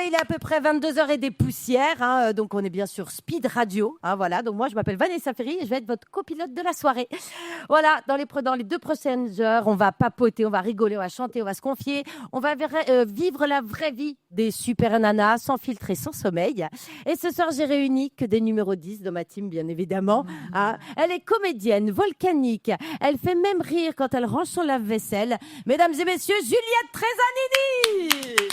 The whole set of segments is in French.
Il est à peu près 22h et des poussières. Donc, on est bien sûr Speed Radio. Voilà. Donc, moi, je m'appelle Vanessa Ferry et je vais être votre copilote de la soirée. Voilà. Dans les 2 prochaines heures, on va papoter, on va rigoler, on va chanter, on va se confier. On va vivre la vraie vie des super nanas, sans filtre et sans sommeil. Et ce soir, j'ai réuni que des numéros 10 de ma team, bien évidemment. Elle est comédienne, volcanique. Elle fait même rire quand elle range son lave-vaisselle. Mesdames et messieurs, Juliette Tresanini.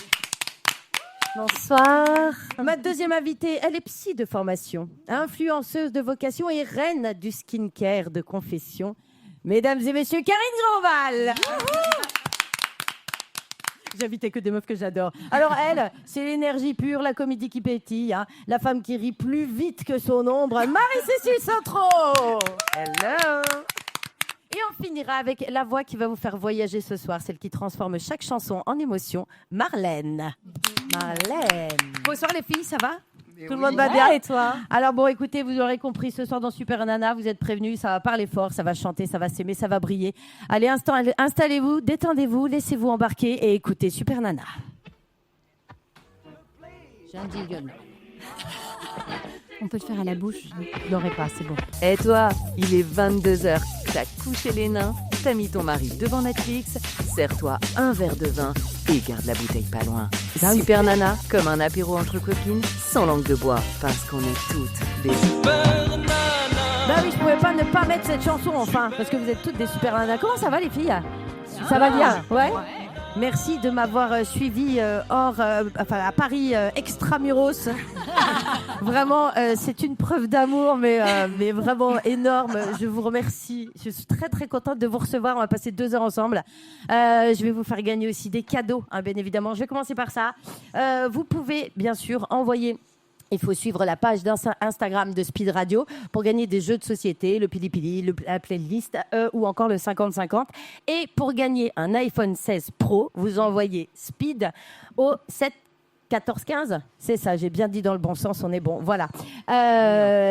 Bonsoir. Ma deuxième invitée, elle est psy de formation, influenceuse de vocation et reine du skincare de confession. Mesdames et messieurs, Karine Grandval. J'ai invité que des meufs que j'adore. Alors elle, c'est l'énergie pure, la comédie qui pétille, la femme qui rit plus vite que son ombre, Marie-Cécile Centreau. Hello. Et on finira avec la voix qui va vous faire voyager ce soir, celle qui transforme chaque chanson en émotion, Marlène. Marlène. Bonsoir les filles, ça va ? Tout le monde va bien et toi ? Alors bon, écoutez, vous aurez compris, ce soir dans Super Nana, vous êtes prévenus, ça va parler fort, ça va chanter, ça va s'aimer, ça va briller. Allez, installez-vous, détendez-vous, laissez-vous embarquer et écoutez Super Nana. J'ai un jingle. On peut le faire à la bouche. Je l'aurai pas, c'est bon. Et toi, il est 22h, t'as couché les nains, t'as mis ton mari devant Netflix, serre-toi un verre de vin et garde la bouteille pas loin. Super Nana, comme un apéro entre copines, sans langue de bois, parce qu'on est toutes des super nanas. Bah oui, je pouvais pas ne pas mettre cette chanson enfin, parce que vous êtes toutes des super nanas. Comment ça va les filles ? Ça va bien ? Ouais. Merci de m'avoir suivi à Paris extramuros. Vraiment, c'est une preuve d'amour, mais vraiment énorme. Je vous remercie. Je suis très très contente de vous recevoir. On va passer 2 heures ensemble. Je vais vous faire gagner aussi des cadeaux, bien évidemment. Je vais commencer par ça. Vous pouvez bien sûr envoyer. Il faut suivre la page Instagram de Speed Radio pour gagner des jeux de société, le Pili Pili, la playlist ou encore le 50-50. Et pour gagner un iPhone 16 Pro, vous envoyez Speed au 7 14 15. C'est ça, j'ai bien dit dans le bon sens, on est bon. Voilà.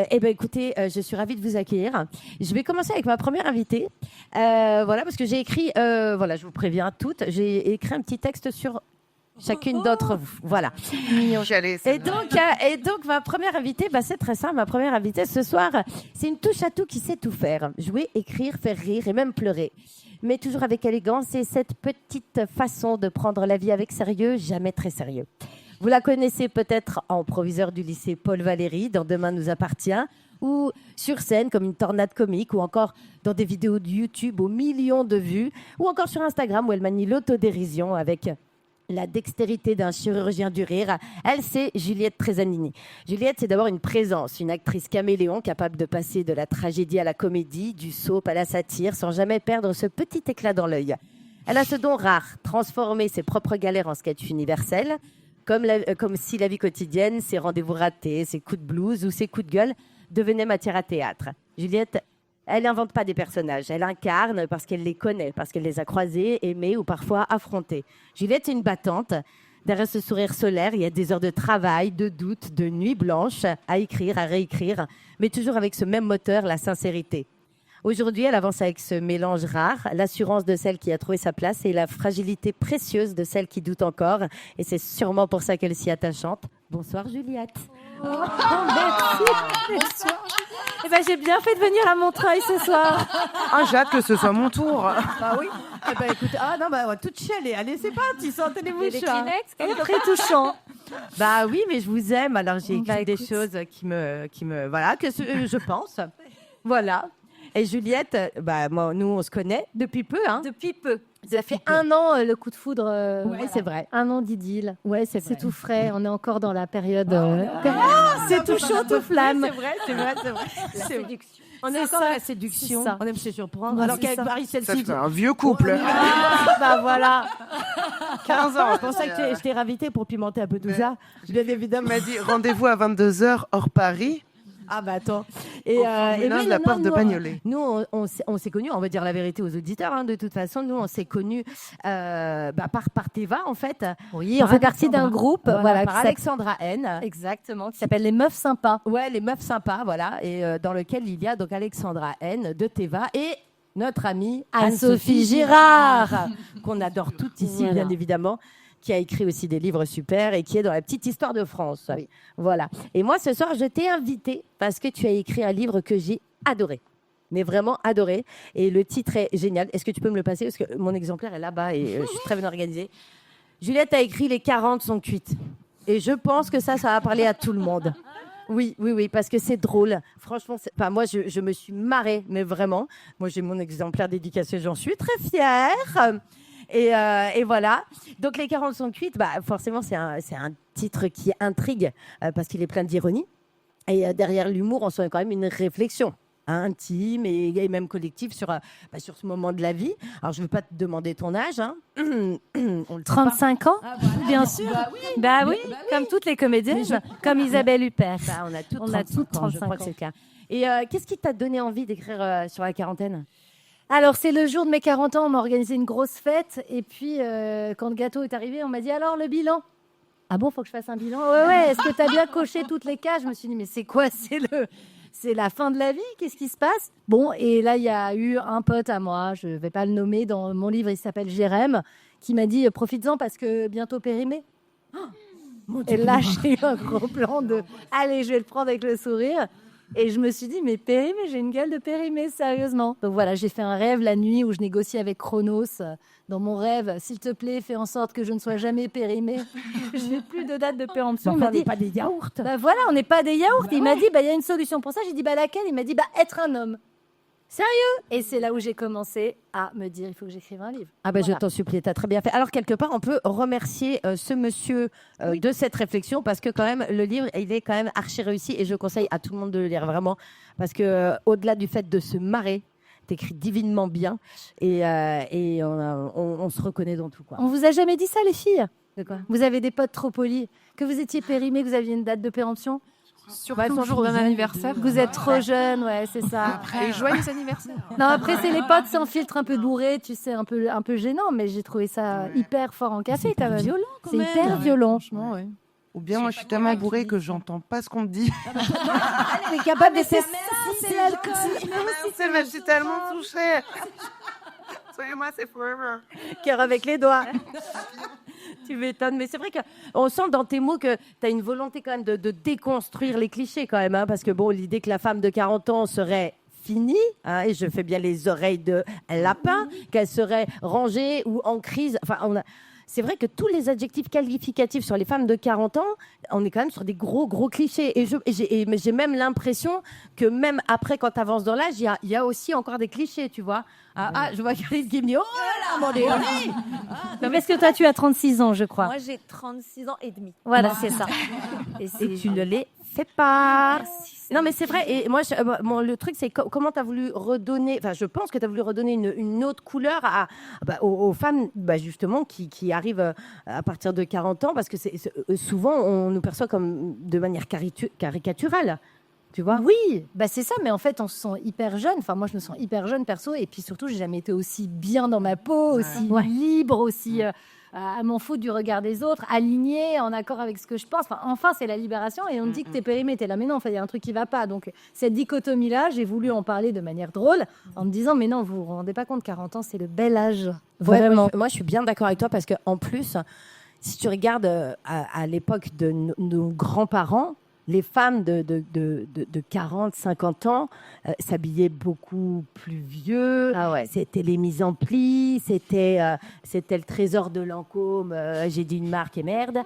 Écoutez, je suis ravie de vous accueillir. Je vais commencer avec ma première invitée. Voilà, parce que j'ai écrit, je vous préviens toutes, j'ai écrit un petit texte sur chacune d'entre vous. Voilà. Mignon. Et donc, ma première invitée, c'est très simple. Ma première invitée ce soir, c'est une touche à tout qui sait tout faire. Jouer, écrire, faire rire et même pleurer. Mais toujours avec élégance et cette petite façon de prendre la vie avec sérieux, jamais très sérieux. Vous la connaissez peut-être en proviseur du lycée Paul Valéry, dans Demain nous appartient, ou sur scène comme une tornade comique, ou encore dans des vidéos de YouTube aux millions de vues, ou encore sur Instagram où elle manie l'autodérision avec la dextérité d'un chirurgien du rire. Elle, c'est Juliette Tresanini. Juliette, c'est d'abord une présence, une actrice caméléon capable de passer de la tragédie à la comédie, du soap à la satire, sans jamais perdre ce petit éclat dans l'œil. Elle a ce don rare, transformer ses propres galères en sketch universel, comme si la vie quotidienne, ses rendez-vous ratés, ses coups de blues ou ses coups de gueule devenaient matière à théâtre. Juliette, elle n'invente pas des personnages, elle incarne parce qu'elle les connaît, parce qu'elle les a croisés, aimés ou parfois affrontés. Juliette est une battante. Derrière ce sourire solaire, il y a des heures de travail, de doute, de nuits blanches, à écrire, à réécrire, mais toujours avec ce même moteur, la sincérité. Aujourd'hui, elle avance avec ce mélange rare, l'assurance de celle qui a trouvé sa place et la fragilité précieuse de celle qui doute encore. Et c'est sûrement pour ça qu'elle s'y attachante. Bonsoir Juliette. Merci. Bonsoir. J'ai bien fait de venir à Montreuil ce soir. J'ai hâte que ce soit mon tour. Bah oui. Écoute, on va toutes chialer. Allez, c'est parti, sentez les mouches. Les Kleenex, très touchant. Bah oui, mais je vous aime. Alors j'ai écrit des choses qui me voilà, que je pense. Voilà. Et Juliette, nous on se connaît depuis peu, hein. Depuis peu. Ça fait 1 an le coup de foudre. Ouais, c'est vrai. 1 an d'idylle. Ouais, c'est vrai. C'est tout frais. On est encore dans la période. C'est tout chaud, tout flamme. C'est vrai. Séduction. On est encore à la séduction. On aime se surprendre. Alors qu'avec Marie-Cécile, Ça fait un vieux couple. Voilà. 15 ans. C'est pour ça que je t'ai réinvité pour pimenter un peu tout ça. Bien évidemment. Il m'a dit rendez-vous à 22h hors Paris. Ah bah attends. Et de la porte de Bagnolet. Nous, on s'est connus, on va dire la vérité aux auditeurs, hein, de toute façon. Nous, on s'est connus par Teva, en fait. Oui, on fait partie d'un groupe. Par Alexandra N. Exactement, qui s'appelle Les Meufs Sympas. Ouais, Les Meufs Sympas, voilà. Et dans lequel il y a donc Alexandra N de Teva et notre amie Anne-Sophie Girard, qu'on adore toutes ici, bien évidemment. qui a écrit aussi des livres super et qui est dans la petite histoire de France. Oui. Voilà. Et moi, ce soir, je t'ai invité parce que tu as écrit un livre que j'ai adoré. Mais vraiment adoré. Et le titre est génial. Est-ce que tu peux me le passer? Parce que mon exemplaire est là-bas et je suis très bien organisée. Juliette a écrit Les 40 sont cuites. Et je pense que ça va parler à tout le monde. Oui, parce que c'est drôle. Franchement, moi, je me suis marrée, mais vraiment. Moi, j'ai mon exemplaire dédicacé, j'en suis très fière. Et voilà. Donc, Les 40 sont cuites, forcément, c'est un titre qui intrigue parce qu'il est plein d'ironie. Et derrière l'humour, on sent quand même une réflexion intime et même collective sur ce moment de la vie. Alors, je ne veux pas te demander ton âge. Hein. On le 35 ans, bien sûr. Bah oui, oui. comme toutes les comédiennes, comme Isabelle Huppert. On a toutes 35 ans, je crois que c'est le cas. Et qu'est-ce qui t'a donné envie d'écrire sur la quarantaine? Alors, c'est le jour de mes 40 ans, on m'a organisé une grosse fête. Et puis, quand le gâteau est arrivé, on m'a dit, alors, le bilan? Ah bon, faut que je fasse un bilan? Ouais, est-ce que tu as bien coché toutes les cases? Je me suis dit, mais c'est quoi? C'est la fin de la vie? Qu'est-ce qui se passe? Bon, et là, il y a eu un pote à moi, je ne vais pas le nommer, dans mon livre, il s'appelle Jérém, qui m'a dit, profites-en parce que bientôt périmé. Et là, j'ai eu un gros plan de, allez, je vais le prendre avec le sourire. Et je me suis dit, mais périmé, j'ai une gueule de périmé, sérieusement. Donc voilà, j'ai fait un rêve la nuit où je négocie avec Chronos. Dans mon rêve, s'il te plaît, fais en sorte que je ne sois jamais périmé. Je n'ai plus de date de péremption. On n'est pas des yaourts. Voilà, on n'est pas des yaourts. Il m'a dit, il y a une solution pour ça. J'ai dit, laquelle? Il m'a dit, être un homme. Sérieux? Et c'est là où j'ai commencé à me dire, il faut que j'écrive un livre. Ah je t'en supplie, t'as très bien fait. Alors quelque part, on peut remercier ce monsieur de cette réflexion parce que quand même, le livre, il est quand même archi réussi et je conseille à tout le monde de le lire vraiment parce que au-delà du fait de se marrer, t'écris divinement bien et on se reconnaît dans tout, quoi. On vous a jamais dit ça, les filles? De quoi? Vous avez des potes trop polis, que vous étiez périmés, que vous aviez une date de péremption? Surtout le jour d'un anniversaire. Vous êtes trop jeune, ouais, c'est ça. Et joyeux anniversaire. Non, après, c'est les potes sans filtre, un peu bourrés, tu sais, un peu gênant, mais j'ai trouvé ça hyper fort en café, quand même. Violent, quand c'est même. hyper violent. Franchement, ouais. Ou bien moi je suis tellement bourrée que j'entends pas ce qu'on me dit. Elle est capable de faire C'est l'alcool. Je suis tellement touchée. Soyez-moi, c'est forever. cœur avec les doigts. Tu m'étonnes, mais c'est vrai qu'on sent dans tes mots que tu as une volonté quand même de déconstruire les clichés quand même, hein, parce que bon, l'idée que la femme de 40 ans serait finie, hein, et je fais bien les oreilles de lapin, qu'elle serait rangée ou en crise, c'est vrai que tous les adjectifs qualificatifs sur les femmes de 40 ans, on est quand même sur des gros clichés. Mais j'ai même l'impression que même après, quand tu avances dans l'âge, il y a aussi encore des clichés, tu vois. Je vois Karine qui me dit « Oh là, mon Dieu !» Non, mais est-ce que toi, tu as 36 ans, je crois? Moi, j'ai 36 ans et demi. Voilà, c'est ça. Et tu ne les fais pas. Non, mais c'est vrai. Et moi, le truc, c'est comment tu as voulu redonner. Enfin, je pense que tu as voulu redonner une autre couleur aux femmes, justement, qui arrivent à partir de 40 ans, parce que souvent, on nous perçoit comme de manière caricaturale. Tu vois? Oui, c'est ça, mais en fait, on se sent hyper jeune. Enfin, moi, je me sens hyper jeune, perso. Et puis surtout, j'ai jamais été aussi bien dans ma peau, aussi libre, aussi à m'en foutre du regard des autres, alignée, en accord avec ce que je pense. Enfin, c'est la libération. Et on te dit que t'es périmé, t'es là. Mais non, il y a un truc qui va pas. Donc, cette dichotomie-là, j'ai voulu en parler de manière drôle, en me disant, mais non, vous vous rendez pas compte, 40 ans, c'est le bel âge. Vraiment. Moi, je suis bien d'accord avec toi, parce qu'en plus, si tu regardes à l'époque de nos grands-parents, les femmes de 40, 50 ans s'habillaient beaucoup plus vieux. Ah ouais. C'était les mises en plis, c'était le trésor de Lancôme. J'ai dit une marque et merde.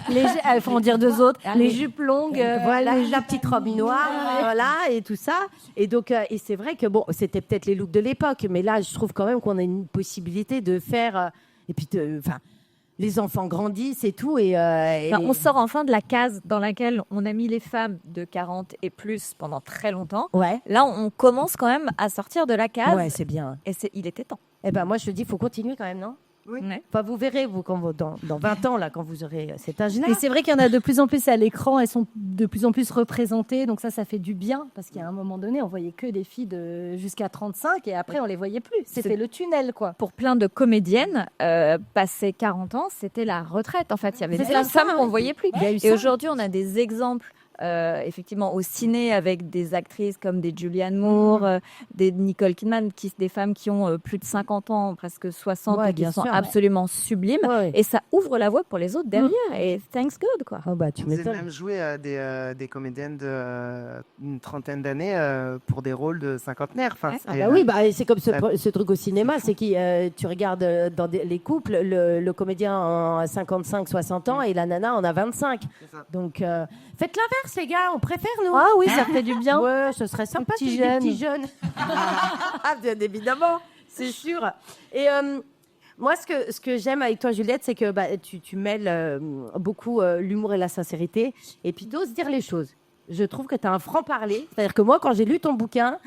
Il faut en dire deux autres. Les jupes longues, Voilà, la petite robe noire, voilà, et tout ça. Et donc, et c'est vrai que bon, c'était peut-être les looks de l'époque, mais là, je trouve quand même qu'on a une possibilité de faire. Et puis, les enfants grandissent et tout. On sort enfin de la case dans laquelle on a mis les femmes de 40 et plus pendant très longtemps. Ouais. Là, on commence quand même à sortir de la case. Ouais, c'est bien. Et il était temps. Moi, je te dis, il faut continuer quand même, non? Oui. Ouais. Enfin, vous verrez, dans 20 ans, là, quand vous aurez cet âge-là. Et c'est vrai qu'il y en a de plus en plus à l'écran, elles sont de plus en plus représentées, donc ça fait du bien, parce qu'à un moment donné, on voyait que des filles jusqu'à 35, et après, on les voyait plus. C'était le tunnel, quoi. Pour plein de comédiennes, passé 40 ans, c'était la retraite. En fait, il y avait C'est des femmes ça, qu'on ne voyait plus. Il y a eu Et ça. aujourd'hui, on a des exemples effectivement au ciné avec des actrices comme des Julianne Moore, des Nicole Kidman, des femmes qui ont plus de 50 ans, presque 60, et qui sont absolument sublimes. Ouais. Et ça ouvre la voie pour les autres derrière. Et thanks God, quoi. Oh bah, tu Vous avez m'étonnes. même joué des comédiennes d'une trentaine d'années pour des rôles de cinquantenaires. Enfin, Ah bah oui, c'est comme ce truc au cinéma, c'est que tu regardes dans les couples, le comédien en 55-60 ans et la nana en a 25. C'est ça. Donc faites l'inverse les gars, on préfère nous. Ah oui, ça fait du bien. Ouais, ce serait sympa petit des jeune. petits jeunes. Ah, bien évidemment, c'est sûr. Et moi, ce que j'aime avec toi, Juliette, c'est que tu mêles beaucoup l'humour et la sincérité, et puis t'oses dire les choses. Je trouve que tu as un franc-parler. C'est-à-dire que moi, quand j'ai lu ton bouquin,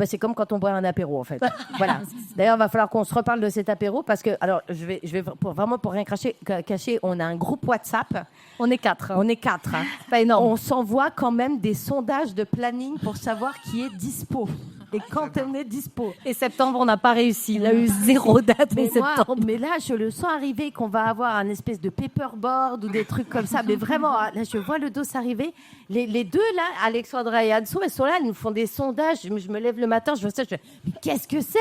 c'est comme quand on boit un apéro, en fait. Voilà. D'ailleurs, il va falloir qu'on se reparle de cet apéro, parce que, alors, je vais vraiment pour rien cacher, on a un groupe WhatsApp. On est 4. On est 4. Hein. Pas énorme. On s'envoie quand même des sondages de planning pour savoir qui est dispo. Et quand on est dispo. Et septembre, on n'a pas réussi. Il a eu 0 date en septembre. Mais là, je le sens arriver qu'on va avoir un espèce de paperboard ou des trucs comme ça. Mais vraiment, là, je vois le dos arriver. Les deux, là, Alexandra et Anso, elles sont là, elles nous font des sondages. Je me lève le matin, je vois ça, je fais, mais qu'est-ce que c'est?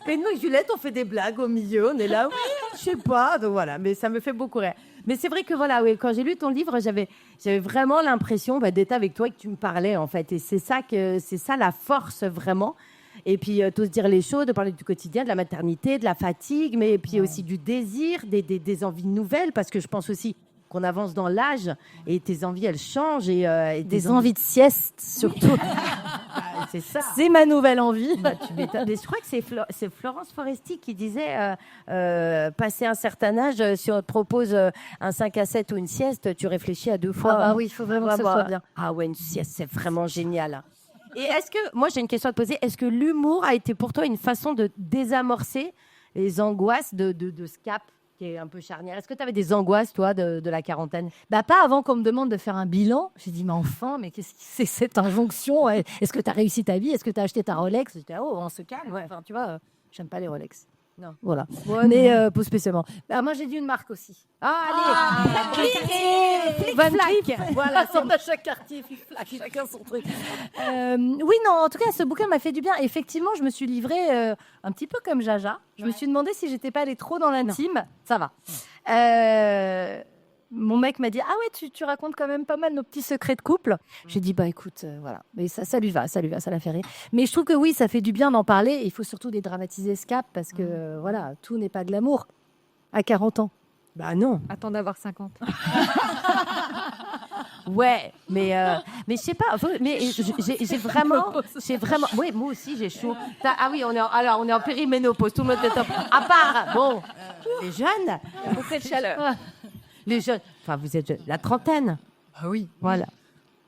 Et nous, Juliette, on fait des blagues au milieu. On est là, oui, je sais pas. Donc voilà, mais ça me fait beaucoup rire. Mais c'est vrai que voilà, oui, quand j'ai lu ton livre, j'avais vraiment l'impression d'être avec toi et que tu me parlais, en fait. Et c'est ça la force, vraiment. Et puis, t'oses dire les choses, de parler du quotidien, de la maternité, de la fatigue, mais puis aussi du désir, des envies nouvelles, parce que je pense aussi qu'on avance dans l'âge et tes envies, elles changent. Et Des envies de sieste, surtout. c'est ça. C'est ma nouvelle envie. Tu m'étonnes. Mais je crois que c'est Florence Foresti qui disait passé un certain âge, si on te propose un 5 à 7 ou une sieste, tu réfléchis à 2 fois. Ah bah oui, il faut vraiment que ça soit bien. Ah ouais, une sieste, c'est vraiment génial. Et est-ce que, moi j'ai une question à te poser, est-ce que l'humour a été pour toi une façon de désamorcer les angoisses de ce cap qui est un peu charnière? Est-ce que tu avais des angoisses, toi, de la quarantaine? Bah pas avant qu'on me demande de faire un bilan. J'ai dit, mais enfin, mais qu'est-ce que c'est cette injonction? Est-ce que tu as réussi ta vie? Est-ce que tu as acheté ta Rolex? J'étais, oh, on se calme. Ouais. Enfin, tu vois, j'aime pas les Rolex. Non. Voilà. Ouais, mais pas spécialement. Bah, moi, j'ai dit une marque aussi. Ah, allez, Van Flick. Cleef. Voilà, on a chaque quartier, flic-flac, chacun son truc. Oui, non, en tout cas, ce bouquin m'a fait du bien. Effectivement, je me suis livrée un petit peu comme Jaja. Je me suis demandé si j'étais pas allée trop dans l'intime. Ça va. Mon mec m'a dit, ah ouais, tu racontes quand même pas mal nos petits secrets de couple. J'ai dit, bah écoute, voilà. Mais ça lui va, ça l'a fait rire. Mais je trouve que oui, ça fait du bien d'en parler. Et il faut surtout dédramatiser ce cap parce que voilà, tout n'est pas glamour à 40 ans. Bah non. Attends d'avoir 50. Ouais, mais je sais pas. Mais j'ai vraiment, oui, moi aussi j'ai chaud. Ah oui, on est en périménopause. Tout le monde est top. À part, bon, les jeunes. Bouffée de chaleur. Les jeunes. Enfin, vous êtes jeunes. La trentaine. Ah oui. Voilà.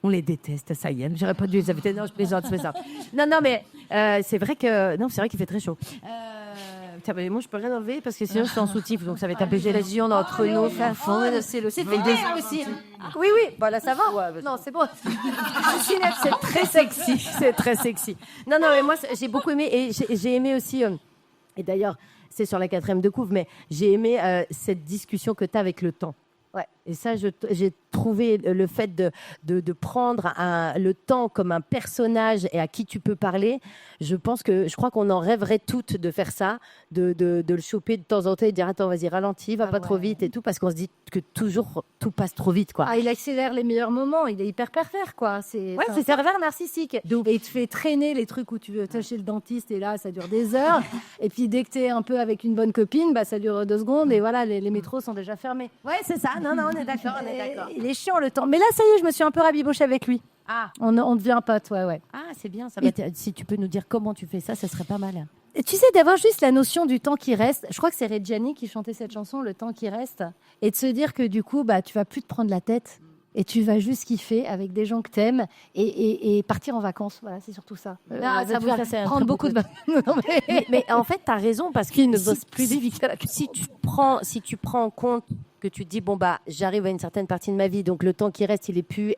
On les déteste, ça y est. J'aurais pas dû les inviter. Non, je plaisante. Non, mais c'est vrai qu'il fait très chaud. Tiens, mais moi, je peux rien enlever parce que sinon, je suis en soutif. Donc, ça va être un peu gélasion entre nos enfants. C'est le site. Aussi. Oui, voilà, ça va. Non, c'est bon. C'est très sexy. C'est très sexy. Non, mais moi, j'ai beaucoup aimé. Et j'ai aimé aussi. Et d'ailleurs, c'est sur la 4e de couve, mais j'ai aimé cette discussion que tu as avec le temps. Ouais. Et ça, j'ai trouvé le fait de prendre le temps comme un personnage et à qui tu peux parler. Je crois qu'on en rêverait toutes de faire ça, de le choper de temps en temps et de dire attends, vas-y, ralentis, va pas trop vite et tout, parce qu'on se dit que toujours tout passe trop vite, quoi. Ah, il accélère les meilleurs moments, il est hyper pervers, quoi. C'est c'est pervers narcissique. Et il te fait traîner les trucs où tu veux chez le dentiste et là, ça dure des heures. Et puis dès que tu es un peu avec une bonne copine, ça dure 2 secondes et voilà, les métros sont déjà fermés. Ouais, c'est ça. Non, on est d'accord. Il est chiant le temps. Mais là, ça y est, je me suis un peu rabibochée avec lui. Ah. On devient potes, ouais. Ah, c'est bien ça. Si tu peux nous dire comment tu fais ça, ça serait pas mal. Et tu sais, d'avoir juste la notion du temps qui reste. Je crois que c'est Reggiani qui chantait cette chanson, Le temps qui reste. Et de se dire que du coup, tu vas plus te prendre la tête. Et tu vas juste kiffer avec des gens que t'aimes et partir en vacances. Voilà, c'est surtout ça. Ça va prendre beaucoup de mais en fait, tu as raison parce que ne bosse plus vite. Si tu prends en compte que tu te dis j'arrive à une certaine partie de ma vie, donc le temps qui reste, il est plus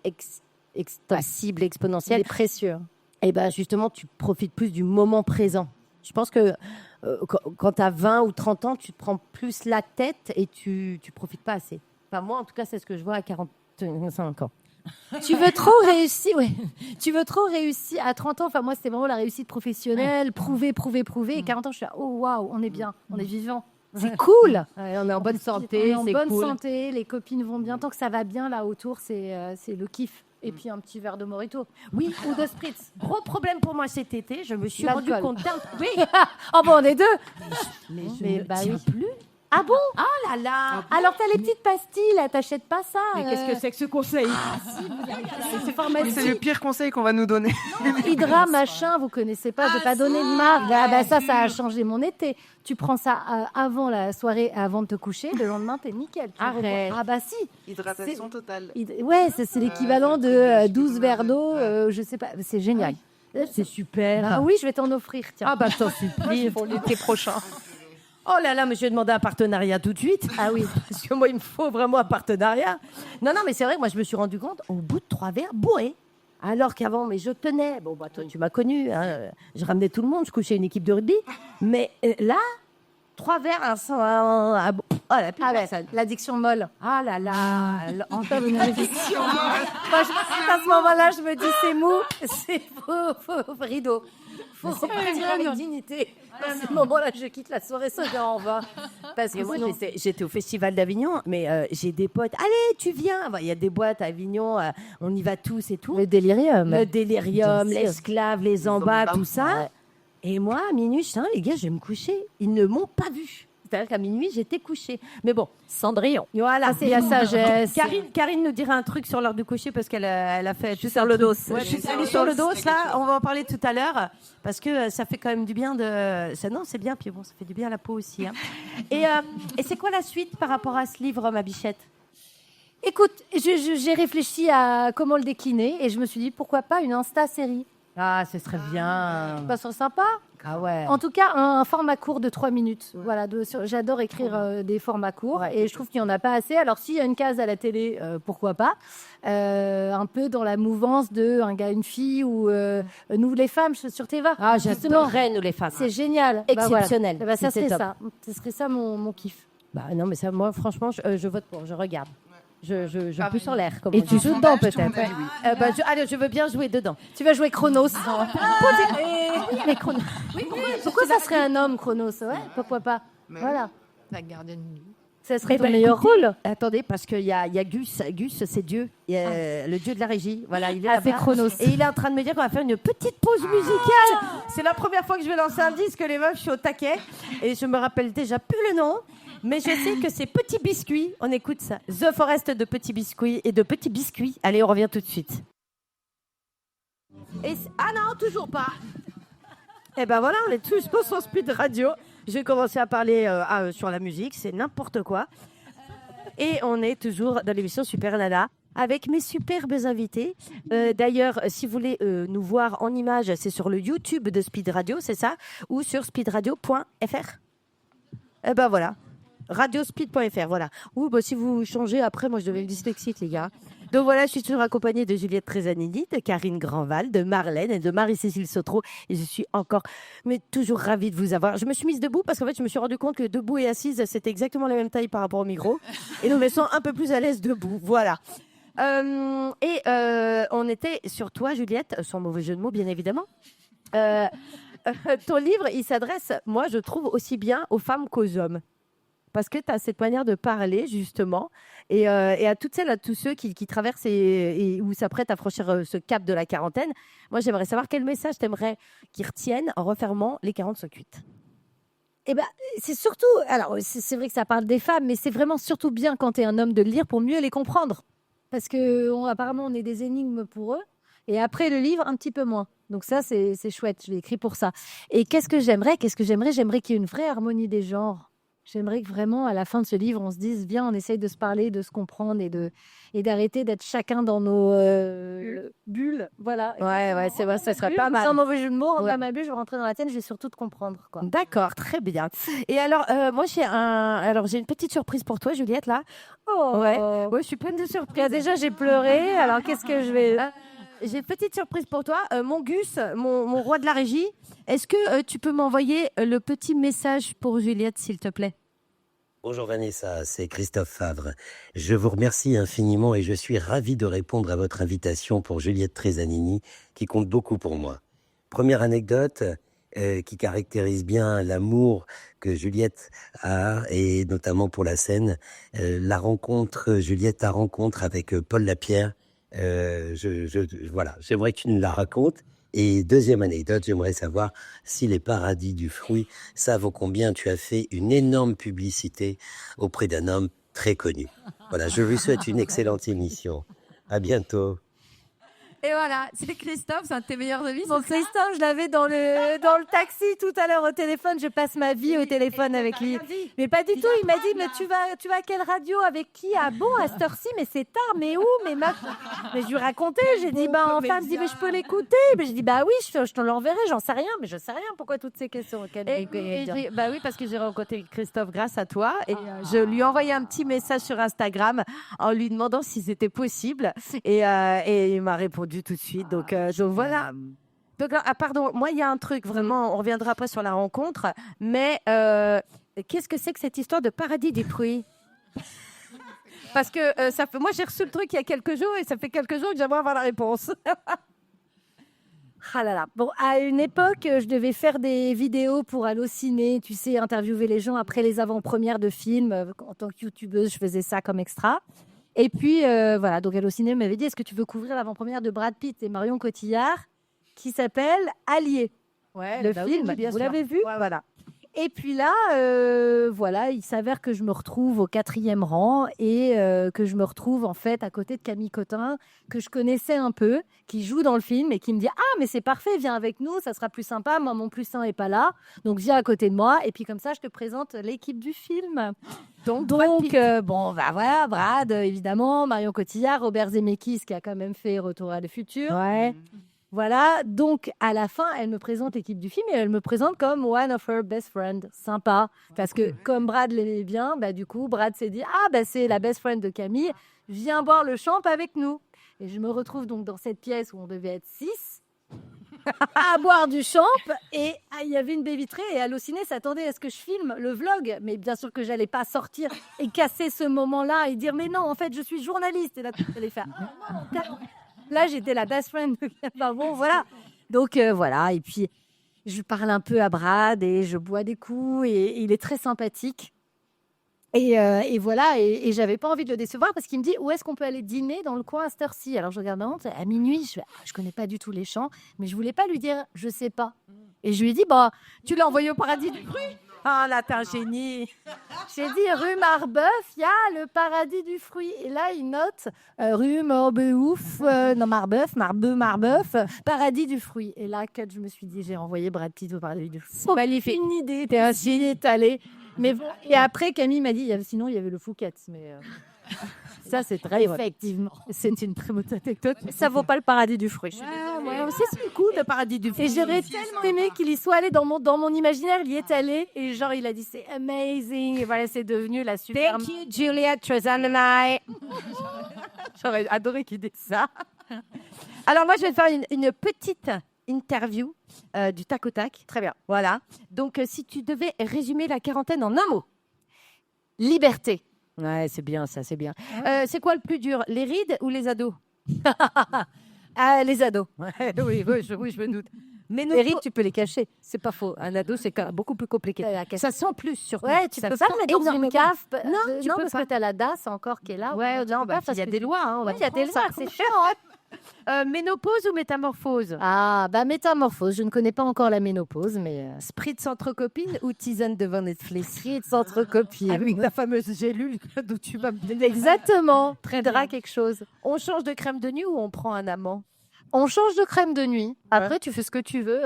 extensible, exponentiel, il est précieux. Et justement, tu profites plus du moment présent. Je pense que quand tu as 20 ou 30 ans, tu te prends plus la tête et tu profites pas assez. Enfin, moi, en tout cas, c'est ce que je vois à 45 ans. Tu veux trop réussir, ouais. Tu veux trop réussir à 30 ans. Enfin, moi, c'était vraiment la réussite professionnelle, prouver. Et 40 ans, je suis là, oh waouh, on est bien, on est vivant. C'est cool. Ouais, on est en bonne santé, On est en c'est bonne cool. santé, les copines vont bien. Tant que ça va bien là autour, c'est le kiff. Et puis un petit verre de Morito. Oui, Ou de Spritz. gros problème pour moi cet été, je me suis rendu L'alcool. compte Oui, Oh bon, on est deux. mais je Mais ne bah tiens oui. plus. Ah bon? Oh là là. Alors t'as les petites pastilles là, t'achètes pas ça? c'est que ce conseil? C'est formatique. C'est le pire conseil qu'on va nous donner. Hydra machin, vous connaissez pas, je vais pas donner de marque. Ah bah ça a changé mon été. Tu prends ça avant la soirée, avant de te coucher, le lendemain t'es nickel. Tu Arrête. reprends. Ah bah si. Hydratation totale. Ouais, c'est l'équivalent de 12 verres d'eau, je sais pas, c'est génial. C'est super. Ah oui, je vais t'en offrir, tiens. Ah bah je t'en supplie. Pour l'été prochain. Oh là là, mais je vais demander un partenariat tout de suite. Ah oui. Parce que moi, il me faut vraiment un partenariat. Non, mais c'est vrai, moi, je me suis rendu compte, au bout de 3 verres, bourré. Alors qu'avant, mais je tenais. Bon, bah, toi, tu m'as connu. Hein. Je ramenais tout le monde, je couchais une équipe de rugby. Mais là, 3 verres, oh là, plus personne. L'addiction molle. Ah là là. En termes d'addiction molle. Moi, à ce moment-là, je me dis, c'est mou, c'est faux, rideau. Faut partir avec dignité. À ce moment-là, je quitte la soirée, ça en va. Parce que Moi, sinon... j'étais au Festival d'Avignon, mais j'ai des potes. Allez, tu viens. Il y a des boîtes à Avignon, on y va tous et tout. Le délirium. Le délirium, Bien sûr. l'esclave, les embats, tout ça. Ouais. Et moi, à minuit, je dis, les gars, je vais me coucher. Ils ne m'ont pas vue. C'est-à-dire qu'à minuit, j'étais couchée. Mais bon, Cendrillon. voilà. C'est la sagesse. Karine nous dira un truc sur l'heure du coucher parce qu'elle elle a fait. Je suis sur le dos. Ouais, je suis sur le dos, là. On va en parler tout à l'heure parce que ça fait quand même du bien de. Ça, non, c'est bien. Puis bon, ça fait du bien à la peau aussi. Hein. Et c'est quoi la suite par rapport à ce livre, ma bichette? Écoute, j'ai réfléchi à comment le décliner et je me suis dit, pourquoi pas une Insta-série? Ah, ce serait bien. Ça serait sympa. Ah ouais. En tout cas, un format court de 3 minutes. Voilà, j'adore écrire des formats courts et je trouve qu'il n'y en a pas assez. Alors, s'il y a une case à la télé, pourquoi pas un peu dans la mouvance de un gars, une fille ou nous les femmes sur Teva. Ah, Justement, j'adorerais, nous les femmes. c'est génial. Exceptionnel. Bah, ça C'était serait top. ça. Ce serait ça mon kiff. Bah non, mais ça, moi, franchement, je vote pour, je regarde. Je pousse en l'air. Comme Et on tu dit. joues dedans Tout le monde peut-être. a dit oui. Bah, allez, je veux bien jouer dedans. Tu vas jouer Chronos. Oui, mais Chronos. Pourquoi ça serait un homme, Chronos? Ouais, pourquoi pas? Mais Voilà. La gardienne de nuit. Ça serait Eh ton ben, meilleur écoutez, rôle. Attendez, parce qu'il y a Gus. Gus, c'est Dieu. Le dieu de la régie. Voilà, il est Ah, c'est là-bas. Chronos. Et il est en train de me dire qu'on va faire une petite pause musicale. C'est la première fois que je vais lancer un disque, les meufs, je suis au taquet. Et je me rappelle déjà plus le nom. Mais je sais que c'est Petit Biscuit. On écoute ça. The Forest de Petit Biscuit et de Petit Biscuit. Allez, on revient tout de suite. Ah non, toujours pas. Eh ben voilà, on est tous sur Speed Radio. Je vais commencer à parler sur la musique, c'est n'importe quoi. Et on est toujours dans l'émission Super Nana avec mes superbes invités. D'ailleurs, si vous voulez nous voir en image, c'est sur le YouTube de Speed Radio, c'est ça? Ou sur speedradio.fr. Eh ben voilà. Radiospeed.fr, voilà. Ou bah, si vous changez après, moi je deviens dyslexique, les gars. Donc voilà, je suis toujours accompagnée de Juliette Trezanini, de Karine Grandval, de Marlène et de Marie-Cécile Sautreau. Et je suis encore, mais toujours ravie de vous avoir. Je me suis mise debout parce qu'en fait, je me suis rendu compte que debout et assise, c'était exactement la même taille par rapport au micro. Et donc, je me sens un peu plus à l'aise debout. Voilà. On était sur toi, Juliette, sans mauvais jeu de mots, bien évidemment. Ton livre, il s'adresse, moi, je trouve, aussi bien aux femmes qu'aux hommes. Parce que tu as cette manière de parler, justement, et à toutes celles, à tous ceux qui traversent et où s'apprêtent à franchir ce cap de la quarantaine. Moi, j'aimerais savoir quel message t'aimerais qu'ils retiennent en refermant les 45-8. Eh ben, c'est surtout, alors c'est vrai que ça parle des femmes, mais c'est vraiment surtout bien quand tu es un homme de le lire pour mieux les comprendre. Parce que apparemment, on est des énigmes pour eux. Et après le livre, un petit peu moins. Donc ça, c'est chouette. Je l'ai écrit pour ça. Et qu'est-ce que j'aimerais? J'aimerais qu'il y ait une vraie harmonie des genres. J'aimerais que vraiment, à la fin de ce livre, on se dise, viens, on essaye de se parler, de se comprendre et d'arrêter d'être chacun dans nos bulles. Voilà. Ouais, c'est vrai, ça serait pas mal. Sans mauvais jeu de mots, Ouais. dans ma bulle, je vais rentrer dans la tienne, je vais surtout te comprendre, quoi. D'accord, très bien. Et alors, moi, j'ai une petite surprise pour toi, Juliette, là. Oh. Ouais, je suis pleine de surprises. Déjà, j'ai pleuré, alors qu'est-ce que je vais... J'ai une petite surprise pour toi. Mon Gus, mon roi de la régie, est-ce que tu peux m'envoyer le petit message pour Juliette, s'il te plaît? Bonjour Vanessa, c'est Christophe Favre. Je vous remercie infiniment et je suis ravi de répondre à votre invitation pour Juliette Tresanini, qui compte beaucoup pour moi. Première anecdote qui caractérise bien l'amour que Juliette a, et notamment pour la scène, Juliette, ta rencontre avec Paul Lapierre. Voilà, j'aimerais que tu nous la racontes. Et deuxième anecdote, j'aimerais savoir si les paradis du fruit savent ô combien tu as fait une énorme publicité auprès d'un homme très connu. Voilà, je lui souhaite une excellente émission. À bientôt. Et voilà, c'était Christophe, c'est un de tes meilleurs amis. Bon, Christophe, je l'avais dans le taxi tout à l'heure au téléphone. Je passe ma vie au téléphone avec lui. Mais pas du tout. Il m'a dit, mais tu vas à quelle radio? Avec qui? Ah bon, à cette heure-ci? Mais c'est tard. Mais où? Mais je lui racontais. J'ai dit, enfin, elle me dit, mais je peux l'écouter. Mais j'ai dit, bah oui, je te l'enverrai. J'en sais rien. Mais je sais rien. Pourquoi toutes ces questions auxquelles bah oui, parce que j'ai rencontré Christophe grâce à toi. Et je lui ai envoyé un petit message sur Instagram en lui demandant si c'était possible. Et il m'a répondu tout de suite. Donc voilà. Donc, pardon, moi, il y a un truc, vraiment, on reviendra après sur la rencontre, mais qu'est-ce que c'est que cette histoire de paradis du fruit? Parce que moi, j'ai reçu le truc il y a quelques jours et ça fait quelques jours que j'aimerais avoir la réponse. Ah là là. Bon, à une époque, je devais faire des vidéos pour Allociné, tu sais, interviewer les gens après les avant-premières de films. En tant que youtubeuse, je faisais ça comme extra. Et puis, voilà, donc Allociné m'avait dit, est-ce que tu veux couvrir l'avant-première de Brad Pitt et Marion Cotillard, qui s'appelle Allié, le film, oui, bien vous sûr. l'avez vu? Ouais, voilà. Et puis là, voilà, il s'avère que je me retrouve au 4e rang et que je me retrouve en fait à côté de Camille Cotin, que je connaissais un peu, qui joue dans le film et qui me dit « Ah, mais c'est parfait, viens avec nous, ça sera plus sympa, moi mon plus 1 n'est pas là, donc viens à côté de moi. » Et puis comme ça, je te présente l'équipe du film. Donc bon, bah voilà, Brad, évidemment, Marion Cotillard, Robert Zemeckis qui a quand même fait Retour à le futur. Ouais. Voilà, donc à la fin, elle me présente l'équipe du film et elle me présente comme one of her best friends. Sympa, parce que comme Brad l'aimait bien, bah, du coup, Brad s'est dit « Ah, bah, c'est la best friend de Camille, viens boire le champ avec nous. » Et je me retrouve donc dans cette pièce où on devait être 6 à boire du champ et il y avait une baie vitrée et Allociné s'attendait à ce que je filme le vlog, mais bien sûr que j'allais pas sortir et casser ce moment-là et dire « Mais non, en fait, je suis journaliste. » Et là, tu allais faire « Non, là, j'étais la best friend. » Enfin, bon, voilà. Donc, voilà. Et puis, je parle un peu à Brad et je bois des coups et il est très sympathique. Et voilà. Et j'avais pas envie de le décevoir parce qu'il me dit, où est-ce qu'on peut aller dîner dans le coin à cette heure-ci? Alors, je regarde à minuit. Je connais pas du tout les champs, mais je voulais pas lui dire, je sais pas. Et je lui ai dit, bah, tu l'as envoyé au paradis du fruit? Ah là, t'es un génie. J'ai dit rue Marbeuf, il y a le paradis du fruit. Et là, il note rue Marbeuf, Marbeuf, paradis du fruit. Et là, je me suis dit, j'ai envoyé Brad Pitt au paradis du fruit. Magnifique. Une idée, t'es un génie étalé. Mais bon, et après, Camille m'a dit, sinon, il y avait le Fouquet's. Mais ça, c'est très effectivement. C'est une très bonne anecdote. Ça vaut pas le paradis du fruit. C'est cool, le paradis du fruit. Et j'aurais tellement aimé qu'il y soit allé dans mon imaginaire, il y est allé. Et genre, il a dit, c'est amazing. Et voilà, c'est devenu la super. Thank you, Juliette Tresanini. J'aurais adoré qu'il dise ça. Alors, moi, je vais te faire une petite interview du tac au tac. Très bien. Voilà. Donc, si tu devais résumer la quarantaine en un mot. Liberté. Ouais, c'est bien, ça, c'est bien. C'est quoi le plus dur, les rides ou les ados? Les ados. Oui, je me doute. Mais les rides, tu peux les cacher. C'est pas faux. Un ado, c'est beaucoup plus compliqué. Ça sent plus, surtout. Ouais, tu peux pas le mettre dans une cave. Non, tu peux parce pas. que t'as la DAS encore qui est là. Ouais, non, il y a des lois. Hein, il y a des lois, c'est chiant. Ménopause ou métamorphose? Ah, bah métamorphose. Je ne connais pas encore la ménopause, mais... Spritz entre copines ou tisane devant Netflix? Spritz entre copines. Avec la fameuse gélule d'où tu vas me donner. Exactement. Prendra quelque chose. On change de crème de nuit ou on prend un amant? On change de crème de nuit. Après, tu fais ce que tu veux.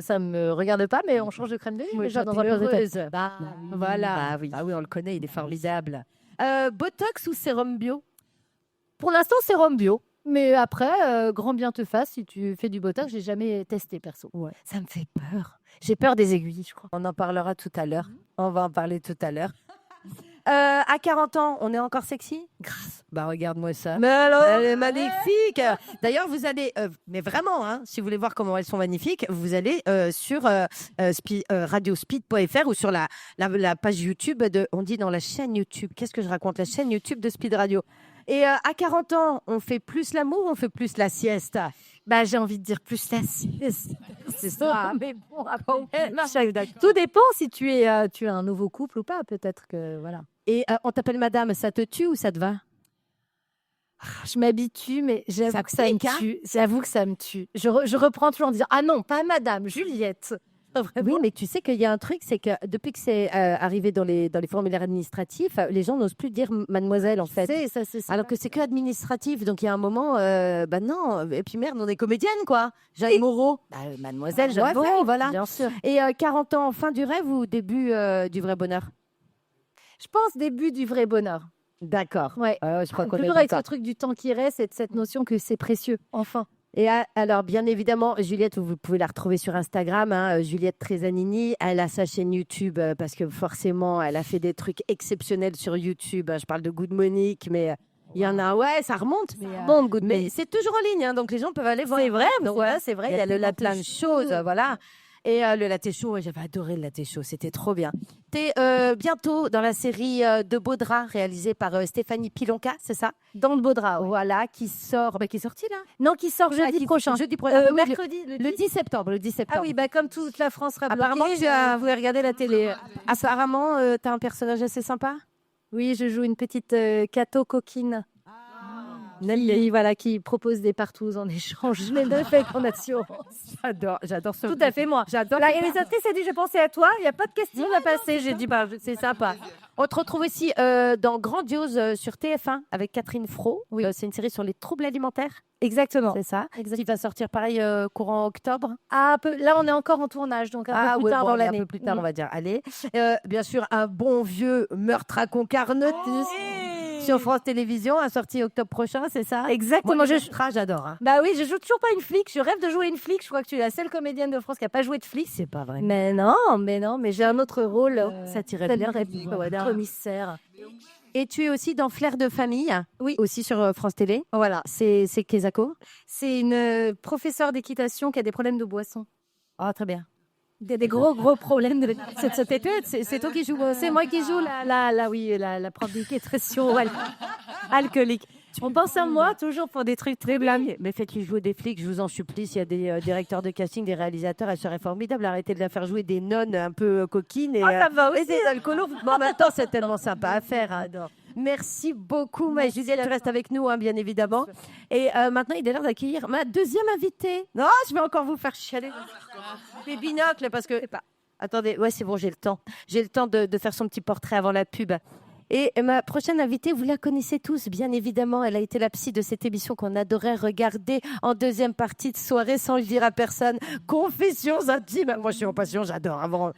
Ça me regarde pas, mais on change de crème de nuit. Oui, déjà, dans un heureuse. Voilà. Bah oui, on le connaît, il est formidable. Botox ou sérum bio? Pour l'instant, sérum bio. Mais après, grand bien te fasse, si tu fais du Botox, j'ai jamais testé perso. Ouais. Ça me fait peur. J'ai peur des aiguilles, je crois. On en parlera tout à l'heure. On va en parler tout à l'heure. À 40 ans, on est encore sexy? Grâce. Bah regarde-moi ça. Mais alors Elle est magnifique. D'ailleurs, vous allez, mais vraiment, hein, si vous voulez voir comment elles sont magnifiques, vous allez sur radiospeed.fr ou sur la page YouTube on dit dans la chaîne YouTube. Qu'est-ce que je raconte? La chaîne YouTube de Speed Radio. Et à 40 ans, on fait plus l'amour ou on fait plus la sieste? Bah, j'ai envie de dire plus la sieste. C'est ça. Mais bon, tout dépend si tu es un nouveau couple ou pas. Peut-être que voilà. Et on t'appelle madame, ça te tue ou ça te va? Je m'habitue, mais j'avoue Ça que ça me pique, hein? tue. J'avoue que ça me tue. Je reprends toujours en disant ah non, pas madame, Juliette. Oui, mais tu sais qu'il y a un truc, c'est que depuis que c'est arrivé dans les formulaires administratifs, les gens n'osent plus dire mademoiselle en fait. C'est Alors que c'est que administratif, donc il y a un moment, bah non, et puis merde, on est comédienne quoi. Jeanne Moreau, mademoiselle Jeanne Moreau, voilà. Bien sûr. Et 40 ans, fin du rêve ou début du vrai bonheur? Je pense début du vrai bonheur. D'accord. Ouais. Je crois qu'on Toujours est avec d'accord. ce truc du temps qui reste et de cette notion que c'est précieux. Enfin. Et alors, bien évidemment, Juliette, vous pouvez la retrouver sur Instagram, hein, Juliette Trezanini. Elle a sa chaîne YouTube parce que forcément, elle a fait des trucs exceptionnels sur YouTube. Je parle de Good Monique, mais il y en a, ouais, ça remonte. Mais c'est toujours en ligne, hein, donc les gens peuvent aller voir. C'est vrai, Donc, ouais, c'est vrai. Il y a plein de choses, voilà. Et le latte chaud, ouais, j'avais adoré le latte chaud, c'était trop bien. T'es bientôt dans la série de Baudra, réalisée par Stéphanie Pilonka, c'est ça? Dans le Baudra, oui. Voilà, qui sort, qui est sorti là? Non, qui sort jeudi prochain. Jeudi prochain. Mercredi, Le 10 septembre. Le 10 septembre. Ah oui, bah comme toute la France sera bloquée. Apparemment, tu voulais regarder la télé. Apparemment, tu as un personnage assez sympa. Oui, je joue une petite cato coquine. Qui propose des partous en échange. Je l'ai fait en assurance. J'adore ce. Tout à fait, moi. J'adore. La réalisatrice a dit j'ai pensé à toi, il n'y a pas de question à passer. J'ai dit c'est sympa. On te retrouve aussi dans Grandiose sur TF1 avec Catherine Fro. Oui. C'est une série sur les troubles alimentaires. Exactement. C'est ça. Qui va sortir pareil courant octobre. Là, on est encore en tournage, donc un peu plus tard dans l'année. Un peu plus tard, on va dire. Allez. Bien sûr, un bon vieux meurtre à Concarneau. Sur France Télévisions, a sorti octobre prochain, c'est ça? Exactement. Moi, j'adore. Hein. Bah oui, je joue toujours pas une flic. Je rêve de jouer une flic. Je crois que tu es la seule comédienne de France qui a pas joué de flic. C'est pas vrai. Mais non, mais j'ai un autre rôle. Ça tirait bien. Commissaire. Et tu es aussi dans Flair de famille. Oui. Aussi sur France Télé. Voilà. C'est Kezako. C'est une professeure d'équitation qui a des problèmes de boisson. Ah, très bien. Des gros problèmes de c'est toi qui joues. C'est moi qui joue la prof d'équitation alcoolique. On pense à moi toujours pour des trucs très blâmes. Mais faites-lui jouer des flics, je vous en supplie. S'il y a des directeurs de casting, des réalisateurs, elle serait formidable. Arrêtez de la faire jouer des nonnes un peu coquines et, ça va aussi. Et des alcoolos. Bon, en même temps, c'est tellement sympa à faire. Hein. Merci beaucoup, Juliette. Tu restes avec nous, hein, bien évidemment. Et maintenant, il est l'heure d'accueillir ma deuxième invitée. Non, je vais encore vous faire chialer. Les binocles, parce que... Attendez, ouais, c'est bon, j'ai le temps. J'ai le temps de faire son petit portrait avant la pub. Et ma prochaine invitée, vous la connaissez tous, bien évidemment. Elle a été la psy de cette émission qu'on adorait regarder en deuxième partie de soirée sans le dire à personne. Confessions intimes. Moi, je suis en passion, j'adore.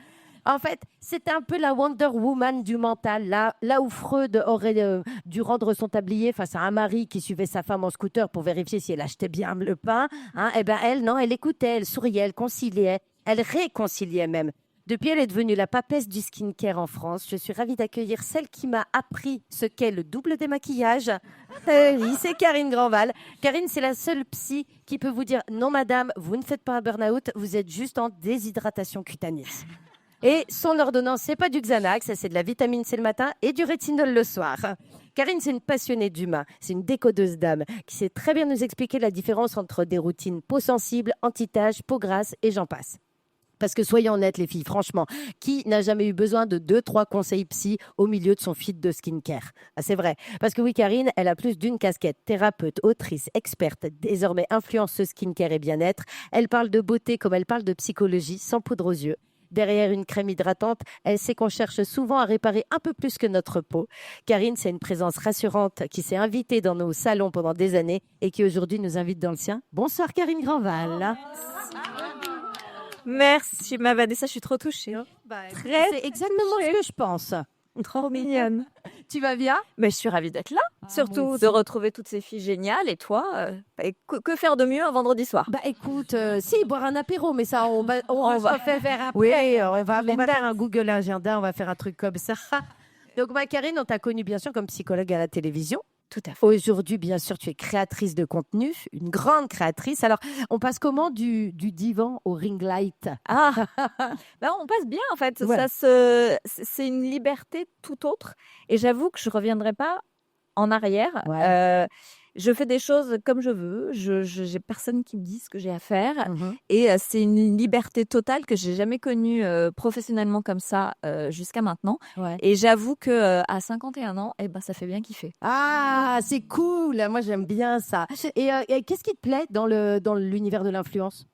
En fait, c'est un peu la Wonder Woman du mental. Là où Freud aurait dû rendre son tablier face à un mari qui suivait sa femme en scooter pour vérifier si elle achetait bien le pain, hein, eh ben elle, non, elle écoutait, elle souriait, elle conciliait, elle réconciliait même. Depuis, elle est devenue la papesse du skincare en France. Je suis ravie d'accueillir celle qui m'a appris ce qu'est le double démaquillage. Oui, c'est Karine Grandval. Karine, c'est la seule psy qui peut vous dire « Non, madame, vous ne faites pas un burn-out, vous êtes juste en déshydratation cutanée. » Et son ordonnance, c'est pas du Xanax, c'est de la vitamine C le matin et du rétinol le soir. Karine, c'est une passionnée d'humain, c'est une décodeuse d'âme qui sait très bien nous expliquer la différence entre des routines peau sensible, anti-tache, peau grasse et j'en passe. Parce que soyons honnêtes les filles, franchement, qui n'a jamais eu besoin de 2-3 conseils psy au milieu de son feed de skincare? C'est vrai. Parce que oui, Karine, elle a plus d'une casquette. Thérapeute, autrice, experte, désormais influenceuse skincare et bien-être. Elle parle de beauté comme elle parle de psychologie, sans poudre aux yeux. Derrière une crème hydratante, elle sait qu'on cherche souvent à réparer un peu plus que notre peau. Karine, c'est une présence rassurante qui s'est invitée dans nos salons pendant des années et qui aujourd'hui nous invite dans le sien. Bonsoir Karine Grandval. Merci, ma Vanessa, je suis trop touchée. Hein. C'est exactement ce que je pense. Trop mignonne. Tu vas bien? Mais je suis ravie d'être là. Surtout de retrouver toutes ces filles géniales. Et toi, que faire de mieux un vendredi soir? Bah écoute, si, boire un apéro, mais ça, on va faire après. Oui, on va faire un Google Agenda, on va faire un truc comme ça. Donc, Karine, on t'a connue bien sûr comme psychologue à la télévision. Tout à fait. Aujourd'hui, bien sûr, tu es créatrice de contenu, une grande créatrice. Alors, on passe comment du divan au ring light? Ah, on passe bien en fait. Ouais. C'est une liberté tout autre. Et j'avoue que je reviendrai pas en arrière. Ouais. Je fais des choses comme je veux. J'ai personne qui me dit ce que j'ai à faire. Mhm. Et c'est une liberté totale que j'ai jamais connue professionnellement comme ça jusqu'à maintenant. Ouais. Et j'avoue que à 51 ans, ça fait bien kiffer. Ah, c'est cool. Moi, j'aime bien ça. Et qu'est-ce qui te plaît dans l'univers de l'influence?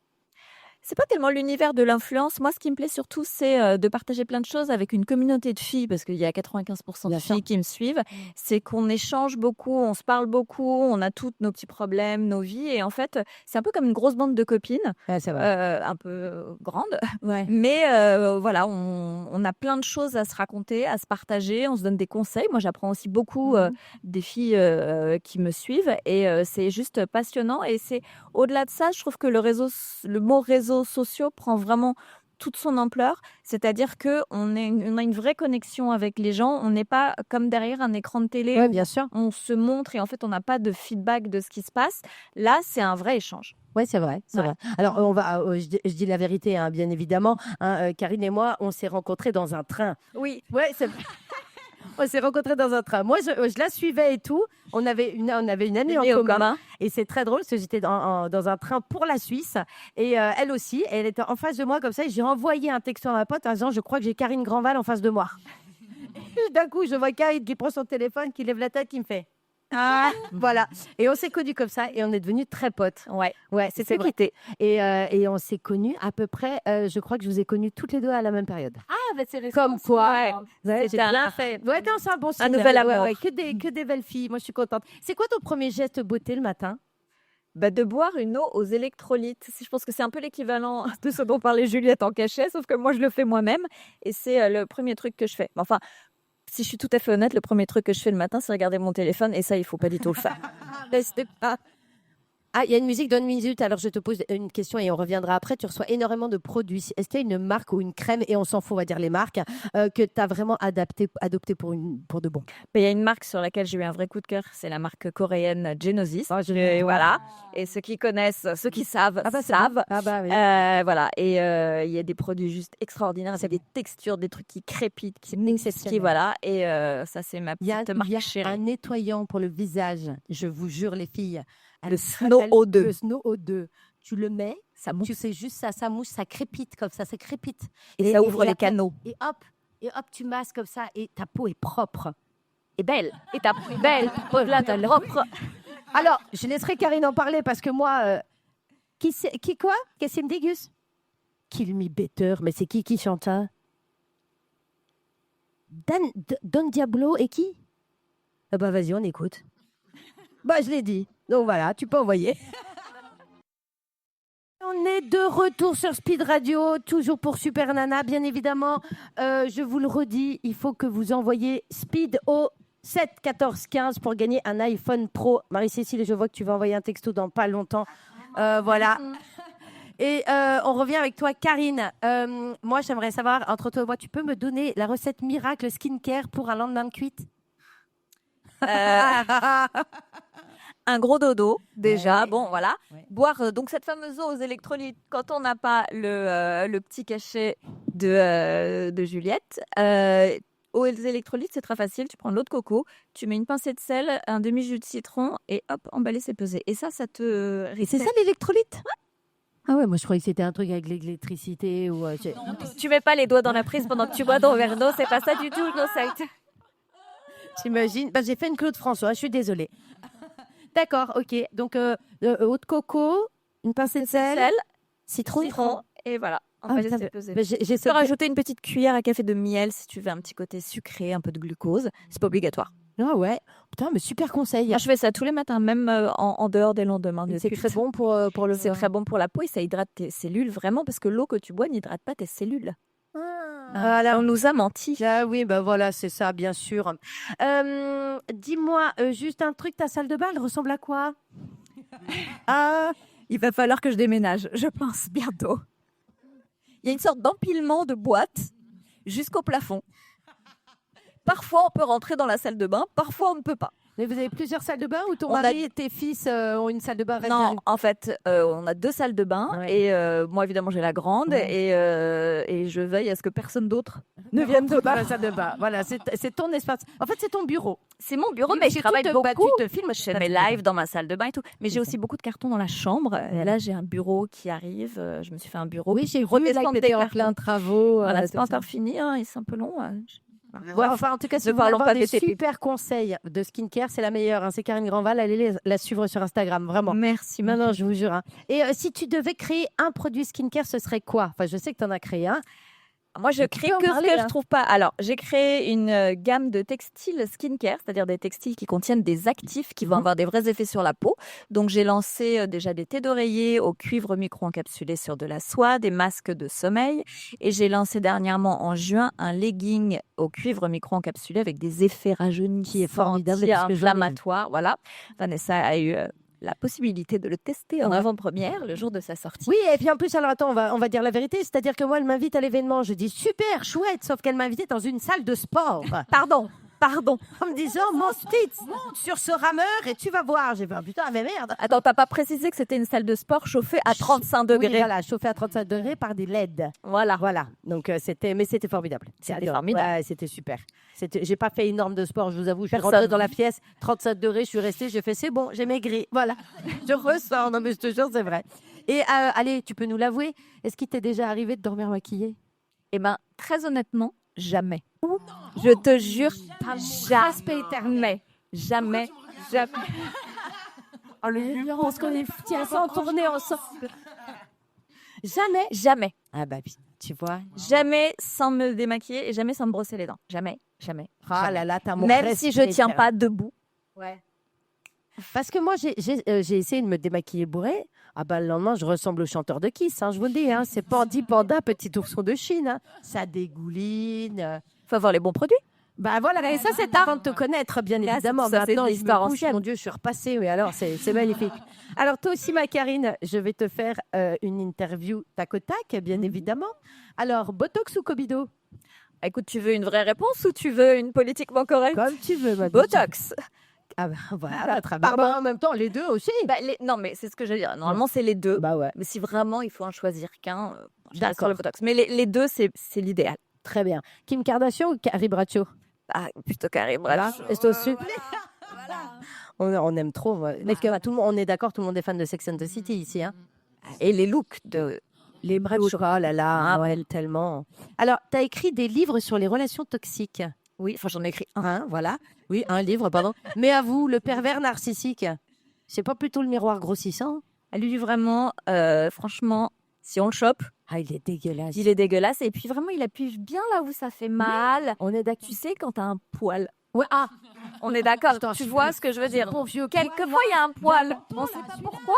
C'est pas tellement l'univers de l'influence. Moi, ce qui me plaît surtout, c'est de partager plein de choses avec une communauté de filles, parce qu'il y a 95% de Bien sûr. filles qui me suivent. C'est qu'on échange beaucoup, on se parle beaucoup, on a tous nos petits problèmes, nos vies. Et en fait, c'est un peu comme une grosse bande de copines, Ouais, c'est vrai. un peu grande. Ouais. Mais voilà, on a plein de choses à se raconter, à se partager. On se donne des conseils. Moi, j'apprends aussi beaucoup des filles qui me suivent. Et c'est juste passionnant. Et c'est au-delà de ça, je trouve que le mot réseaux sociaux prend vraiment toute son ampleur, c'est-à-dire qu'on a une vraie connexion avec les gens, on n'est pas comme derrière un écran de télé, Ouais, bien sûr. on se montre et en fait on n'a pas de feedback de ce qui se passe. Là, c'est un vrai échange. Ouais, c'est vrai, c'est Ouais. vrai. Alors, je dis la vérité, hein, bien évidemment. Hein, Karine et moi, on s'est rencontrés dans un train. Oui. Ouais, c'est on s'est rencontrés dans un train. Moi, je la suivais et tout. On avait une amie en commun. Et c'est très drôle parce que j'étais dans un train pour la Suisse. Et elle aussi, elle était en face de moi comme ça. Et j'ai envoyé un texto à ma pote en disant, je crois que j'ai Karine Grandval en face de moi. Et d'un coup, je vois Karine qui prend son téléphone, qui lève la tête, qui me fait... Ah, voilà. Et on s'est connus comme ça et on est devenus très potes. Ouais. Ouais, C'est c'était vrai. quitté. Et on s'est connus à peu près, je crois que je vous ai connus toutes les deux à la même période. Ah, c'est récent. Comme quoi. Ouais. Ouais, j'ai C'était bien fait. Ouais, non, c'est un bon signe. nouvel Ouais, amour. ouais, que des belles filles. Moi, je suis contente. C'est quoi ton premier geste beauté le matin? De boire une eau aux électrolytes. Je pense que c'est un peu l'équivalent de ce dont parlait Juliette en cachet, sauf que moi, je le fais moi-même. Et c'est le premier truc que je fais. Enfin, si je suis tout à fait honnête, le premier truc que je fais le matin, c'est regarder mon téléphone. Et ça, il faut pas du tout le faire. Restez pas. Ah, il y a une musique d'une minute, alors je te pose une question et on reviendra après. Tu reçois énormément de produits. Est-ce qu'il y a une marque ou une crème, et on s'en fout, on va dire les marques, que tu as vraiment adopté pour de bon? Il y a une marque sur laquelle j'ai eu un vrai coup de cœur, c'est la marque coréenne Genesis. Et Voilà. Et ceux qui connaissent, ceux qui savent, savent. Ah bah oui. Voilà. Et il y a des produits juste extraordinaires. C'est des textures, des trucs qui crépitent, qui voilà. Et ça, c'est ma Il y a petite marque chérie. un nettoyant pour le visage, je vous jure les filles. Le Snow O2. Le Snow O2. Tu le mets, Ça mousse. tu sais juste ça mousse, ça crépite comme ça crépite. Et ça ouvre les après- canaux. Et hop, tu masses comme ça et ta peau est propre. Et belle. Et ta peau est belle. Là, t'as propre. Alors, je laisserai Karine en parler parce que moi, qui quoi? Qu'est-ce qu'il me déguste? Kill Me Better, mais c'est qui chante ça? Don Diablo et qui? Ah bah vas-y, on écoute. Bah je l'ai dit. Donc voilà, tu peux envoyer. On est de retour sur Speed Radio, toujours pour Super Nana, bien évidemment. Je vous le redis, il faut que vous envoyez Speed au 7 14 15 pour gagner un iPhone Pro. Marie-Cécile, je vois que tu vas envoyer un texto dans pas longtemps. Voilà. Et on revient avec toi, Karine. Moi, j'aimerais savoir, entre toi et moi, tu peux me donner la recette miracle skincare pour un lendemain de cuite? Un gros dodo, déjà. Ouais. Bon, voilà. Ouais. Boire donc cette fameuse eau aux électrolytes quand on n'a pas le petit cachet de Juliette. Eau aux électrolytes, c'est très facile. Tu prends de l'eau de coco, tu mets une pincée de sel, un demi-jus de citron et hop, emballé, c'est pesé. Et ça te... C'est ça l'électrolyte? Ah ouais, moi je croyais que c'était un truc avec l'électricité ou. Tu mets pas les doigts dans la prise pendant que tu bois ton verre d'eau, c'est pas ça du tout le concept. J'imagine. Bah, j'ai fait une Claude François, je suis désolée. D'accord, ok. Donc eau de coco, une pincée de sel, citron. Et voilà. Ah, Emballé, putain, c'est pesé. bah, Tu peux rajouter une petite cuillère à café de miel si tu veux un petit côté sucré, un peu de glucose. C'est pas obligatoire. Ah ouais. Putain, mais super conseil. Moi, je fais ça tous les matins, même en dehors des lendemains de C'est cuite. très bon pour le. C'est très bon pour la peau et ça hydrate tes cellules vraiment parce que l'eau que tu bois n'hydrate pas tes cellules. Voilà. On nous a menti. Ah oui, bah voilà, c'est ça, bien sûr. Dis-moi, juste un truc, ta salle de bain, elle ressemble à quoi? Ah, il va falloir que je déménage, je pense, bientôt. Il y a une sorte d'empilement de boîtes jusqu'au plafond. Parfois, on peut rentrer dans la salle de bain, parfois, on ne peut pas. Mais vous avez plusieurs salles de bain ou ton On a- mari et tes fils ont une salle de bain Non, réservée? en fait, on a 2 salles de bain Ouais. et moi, évidemment, j'ai la grande Ouais. et je veille à ce que personne d'autre ne vienne Dans dedans. la salle de bain. Voilà, c'est ton espace. En fait, c'est ton bureau. C'est mon bureau, Oui, mais parce je que travaille tu beaucoup. te filmes, Je fais mes lives dans ma salle de bain et tout. Mais j'ai C'est aussi beaucoup de cartons dans la chambre. Et là, j'ai un bureau qui arrive. Je me suis fait un bureau. Oui, j'ai vu Redescendre là que des t'étais en cartons. plein travaux. Voilà, tout c'est pas ça. encore fini. Hein, et c'est un peu long. Ouais, enfin, en tout cas, si Ne vous voulez parlons avoir pas des des TP. super conseils de skincare, c'est la meilleure. Hein. C'est Karine Grandval. Allez la suivre sur Instagram, vraiment. Merci. Non, non, je vous jure. Hein. Et si tu devais créer un produit skincare, ce serait quoi? Enfin, je sais que tu en as créé un. Moi, je Tu crée peux en que ce parler, que là. je trouve pas. Alors, j'ai créé une gamme de textiles skincare, c'est-à-dire des textiles qui contiennent des actifs qui vont avoir des vrais effets sur la peau. Donc, j'ai lancé déjà des thés d'oreiller au cuivre micro-encapsulé sur de la soie, des masques de sommeil. Et j'ai lancé dernièrement en juin un legging au cuivre micro-encapsulé avec des effets rajeunis Qui est formidable, parce que j'en ai vu. anti-inflammatoires. Voilà. Vanessa a eu la possibilité de le tester en avant-première le jour de sa sortie. Oui, et puis en plus, alors attends, on va dire la vérité. C'est-à-dire que moi, elle m'invite à l'événement. Je dis super, chouette, sauf qu'elle m'a invité dans une salle de sport. Pardon. En me disant, mon Stitz, monte sur ce rameur et tu vas voir. J'ai fait, ah, putain, mais merde. Attends, t'as pas précisé que c'était une salle de sport chauffée à 35 degrés. Oui, voilà, chauffé à 35 degrés par des LED. Voilà. Voilà. Donc, c'était formidable. C'était formidable. Ouais, c'était super. J'ai pas fait énorme de sport, je vous avoue. Je suis Personne. rentrée dans la pièce, 35 degrés, je suis restée, j'ai fait, c'est bon, j'ai maigri. Voilà. Je ressens. Non, mais je te jure, c'est vrai. Et allez, tu peux nous l'avouer. Est-ce qu'il t'est déjà arrivé de dormir maquillée? Eh ben, très honnêtement, jamais. Je te jure, Respect éternel. jamais, jamais. Oh, le violence qu'on est tiens, sans tourner ensemble. Jamais. Jamais. Ah bah, tu vois. Jamais sans me démaquiller et jamais sans me brosser les dents. Jamais, jamais. Ah là là, t'as mon Même respect si je tiens éternel. pas debout. Ouais. Parce que moi, j'ai essayé de me démaquiller bourré. Ah bah, le lendemain, je ressemble au chanteur de Kiss, hein, je vous le dis. Hein. C'est Pandi Panda, petit ourson de Chine. Hein. Ça dégouline. Faut avoir les bons produits. Bah voilà, et ça, c'est avant de te connaître, bien Là, évidemment. ça, c'est Maintenant, de je me l'histoire couche, ancienne. mon Dieu, je suis repassée. Oui, alors, c'est magnifique. Alors, toi aussi, ma Karine, je vais te faire une interview tac au tac, bien évidemment. Alors, Botox ou Cobido? Écoute, tu veux une vraie réponse ou tu veux une politiquement correcte? Comme tu veux, ma Botox. Ah bah, voilà, très bien. Bah, en même temps, les deux aussi. Bah, non, mais c'est ce que je veux dire. Normalement, c'est les deux. Bah ouais. Mais si vraiment il faut en choisir qu'un, je reste D'accord. sur le Botox. Mais les deux, c'est l'idéal. Très bien. Kim Kardashian ou Carrie Bradshaw? Ah, plutôt Karim. Voilà. Est-ce au-dessus? On aime trop. Moi. Parce que, tout le monde, on est d'accord, tout le monde est fan de Sex and the City ici. Hein. Et les looks de Les Bradshaw. Oh là là, Noël, tellement. Alors, tu as écrit des livres sur les relations toxiques. Oui, enfin j'en ai écrit un. Hein, voilà. Oui, un livre, pardon. Mais à vous, le pervers narcissique, c'est pas plutôt le miroir grossissant? Lui, vraiment, franchement, si on le chope, Ah, il est dégueulasse. il est dégueulasse. Et puis vraiment, il appuie bien là où ça fait mal. On est d'accord. Tu sais, quand t'as un poil. Ouais, ah, On est d'accord. Putain, Tu je vois suis- ce que je veux dire. bon vieux Quelquefois, il y a un poil. On sait pas pourquoi.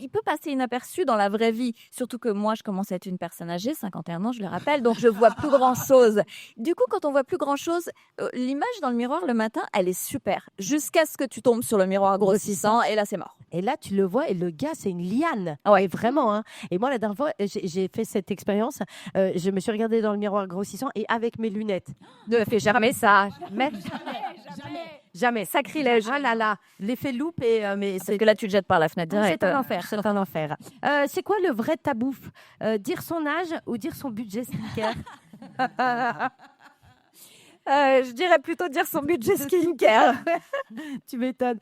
Il peut passer inaperçu dans la vraie vie. Surtout que moi, je commence à être une personne âgée, 51 ans, je le rappelle, donc je vois plus grand-chose. Du coup, quand on voit plus grand-chose, l'image dans le miroir le matin, elle est super. Jusqu'à ce que tu tombes sur le miroir grossissant, et là, c'est mort. Et là, tu le vois, et le gars, c'est une liane. Ah ouais. Vraiment. Hein. Et moi, la dernière fois, j'ai fait cette expérience. Je me suis regardée dans le miroir grossissant et avec mes lunettes. Ne fais jamais ça. Mais Jamais. sacrilège. Ah là là, l'effet loupe et mais Parce que là, tu te jettes par la fenêtre direct. c'est un enfer, c'est un enfer. C'est quoi le vrai tabou? Dire son âge ou dire son budget skincare? Je dirais plutôt dire son budget skincare. Tu m'étonnes.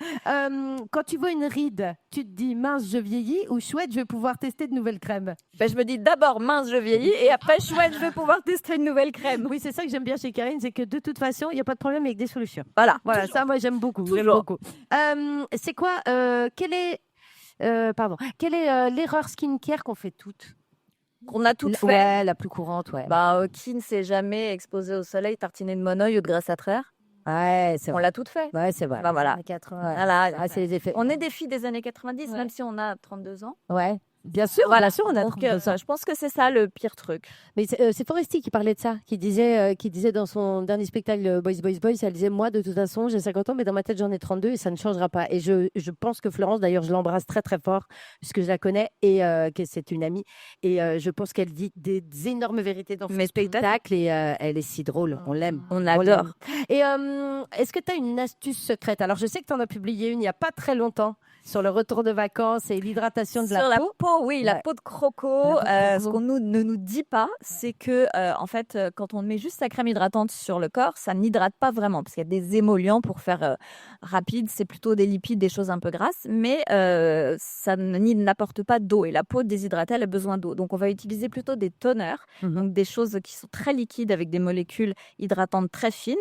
Quand tu vois une ride, tu te dis mince, je vieillis ou chouette, je vais pouvoir tester de nouvelles crèmes. Ben, je me dis d'abord mince, je vieillis, et après chouette, je vais pouvoir tester une nouvelle crème. Oui, c'est ça que j'aime bien chez Karine, c'est que de toute façon, il n'y a pas de problème avec des solutions. Voilà. Voilà, ça, moi, j'aime beaucoup. J'aime Toujours. beaucoup. C'est quoi quelle est l'erreur skincare qu'on fait toutes? Qu'on a toutes fait. Ouais, la plus courante, ouais. Bah, qui ne s'est jamais exposé au soleil, tartiné de monoeil ou de graisse à traire? Ouais, c'est On vrai. l'a toutes fait. Ouais, c'est vrai. Bah, voilà. Les 80, ouais. Voilà. Ah, c'est les effets. On est des filles des années 90, Ouais. même si on a 32 ans. Ouais. Bien sûr, Voilà. bien sûr, on a Donc, trop besoin. je pense que c'est ça le pire truc. Mais c'est Foresti qui parlait de ça, qui disait dans son dernier spectacle Boys, Boys, Boys, elle disait, moi, de toute façon, j'ai 50 ans, mais dans ma tête, j'en ai 32 et ça ne changera pas. Et je pense que Florence, d'ailleurs, je l'embrasse très, très fort, puisque je la connais et que c'est une amie. Et je pense qu'elle dit des énormes vérités dans son Mais tout à fait. spectacle et elle est si drôle. On l'aime. On On adore. l'aime. Et est-ce que tu as une astuce secrète? Alors, je sais que tu en as publié une il n'y a pas très longtemps sur le retour de vacances et l'hydratation de Sur la peau. oui, la Ouais. peau de croco. La peau de Ce croco. qu'on ne nous dit pas, c'est que en fait, quand on met juste sa crème hydratante sur le corps, ça n'hydrate pas vraiment parce qu'il y a des émollients pour faire rapide. C'est plutôt des lipides, des choses un peu grasses, mais ça n'apporte pas d'eau. Et la peau déshydratée, elle a besoin d'eau. Donc, on va utiliser plutôt des toners, donc des choses qui sont très liquides avec des molécules hydratantes très fines.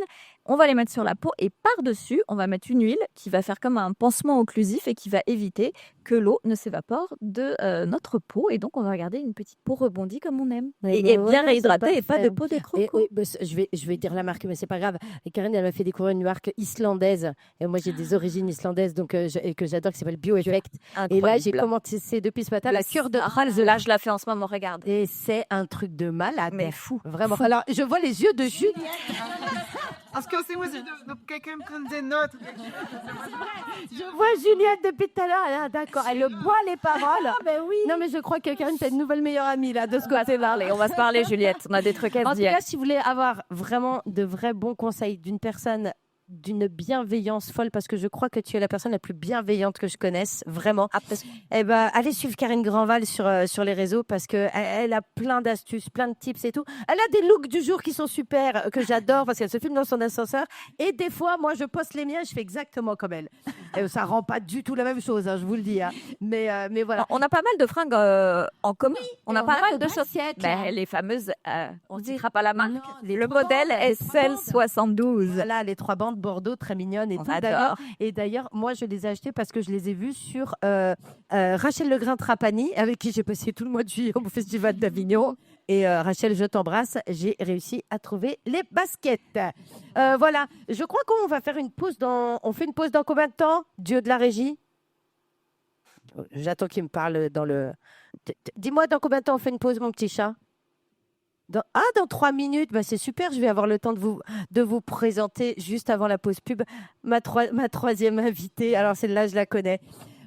On va les mettre sur la peau et par-dessus, on va mettre une huile qui va faire comme un pansement occlusif et qui va éviter que l'eau ne s'évapore de notre peau. Et donc, on va garder une petite peau rebondie comme on aime. Ouais, Et ouais, bien c'est réhydratée et pas de parfait. peau de Et, croco. oui, bah, je vais dire la marque, mais c'est pas grave. Et Karine, elle m'a fait découvrir une marque islandaise. Et moi, j'ai des origines islandaises, donc et que j'adore, qui s'appelle BioEffect. Et là, j'ai commencé depuis ce matin la cure de Ralz. Là, je la fais en ce moment, regarde. Et c'est un truc de malade. Mais fou. Vraiment. Alors, je vois les yeux de Julie. Parce que c'est aussi de quelqu'un prendre des notes. Je vois Juliette depuis tout à l'heure. Ah, d'accord. Elle boit les paroles. Ben oui. Non, mais je crois que Karine, t'as une nouvelle meilleure amie, là, de ce côté. On va se parler, Juliette. On a des trucs à En se tout dire. cas, si vous voulez avoir vraiment de vrais bons conseils d'une personne d'une bienveillance folle, parce que je crois que tu es la personne la plus bienveillante que je connaisse, vraiment. Eh ben, allez suivre Karine Grandval sur les réseaux, parce que elle a plein d'astuces, plein de tips et tout. Elle a des looks du jour qui sont super, que j'adore, parce qu'elle se filme dans son ascenseur. Et des fois, moi, je poste les miens, je fais exactement comme elle. Et ça rend pas du tout la même chose, hein, je vous le dis. Hein. Mais voilà. On a pas mal de fringues en commun. On a pas mal de choses. Ben, Les fameuses, on ne dira pas la marque. Non, Le modèle SL72. Là, les 3 bandes Bordeaux, très mignonnes et On tout. adore. Et d'ailleurs, moi, je les ai achetées parce que je les ai vues sur Rachel Legrain-Trapani, avec qui j'ai passé tout le mois de juillet au Festival d'Avignon. Et Rachel, je t'embrasse. J'ai réussi à trouver les baskets. Voilà. Je crois qu'on va faire une pause On fait une pause dans combien de temps, Dieu de la régie? J'attends qu'il me parle dans le... Dis-moi, dans combien de temps on fait une pause, mon petit chat? Dans 3 minutes, bah c'est super, je vais avoir le temps de vous présenter juste avant la pause pub ma troisième invitée. Alors celle-là, je la connais.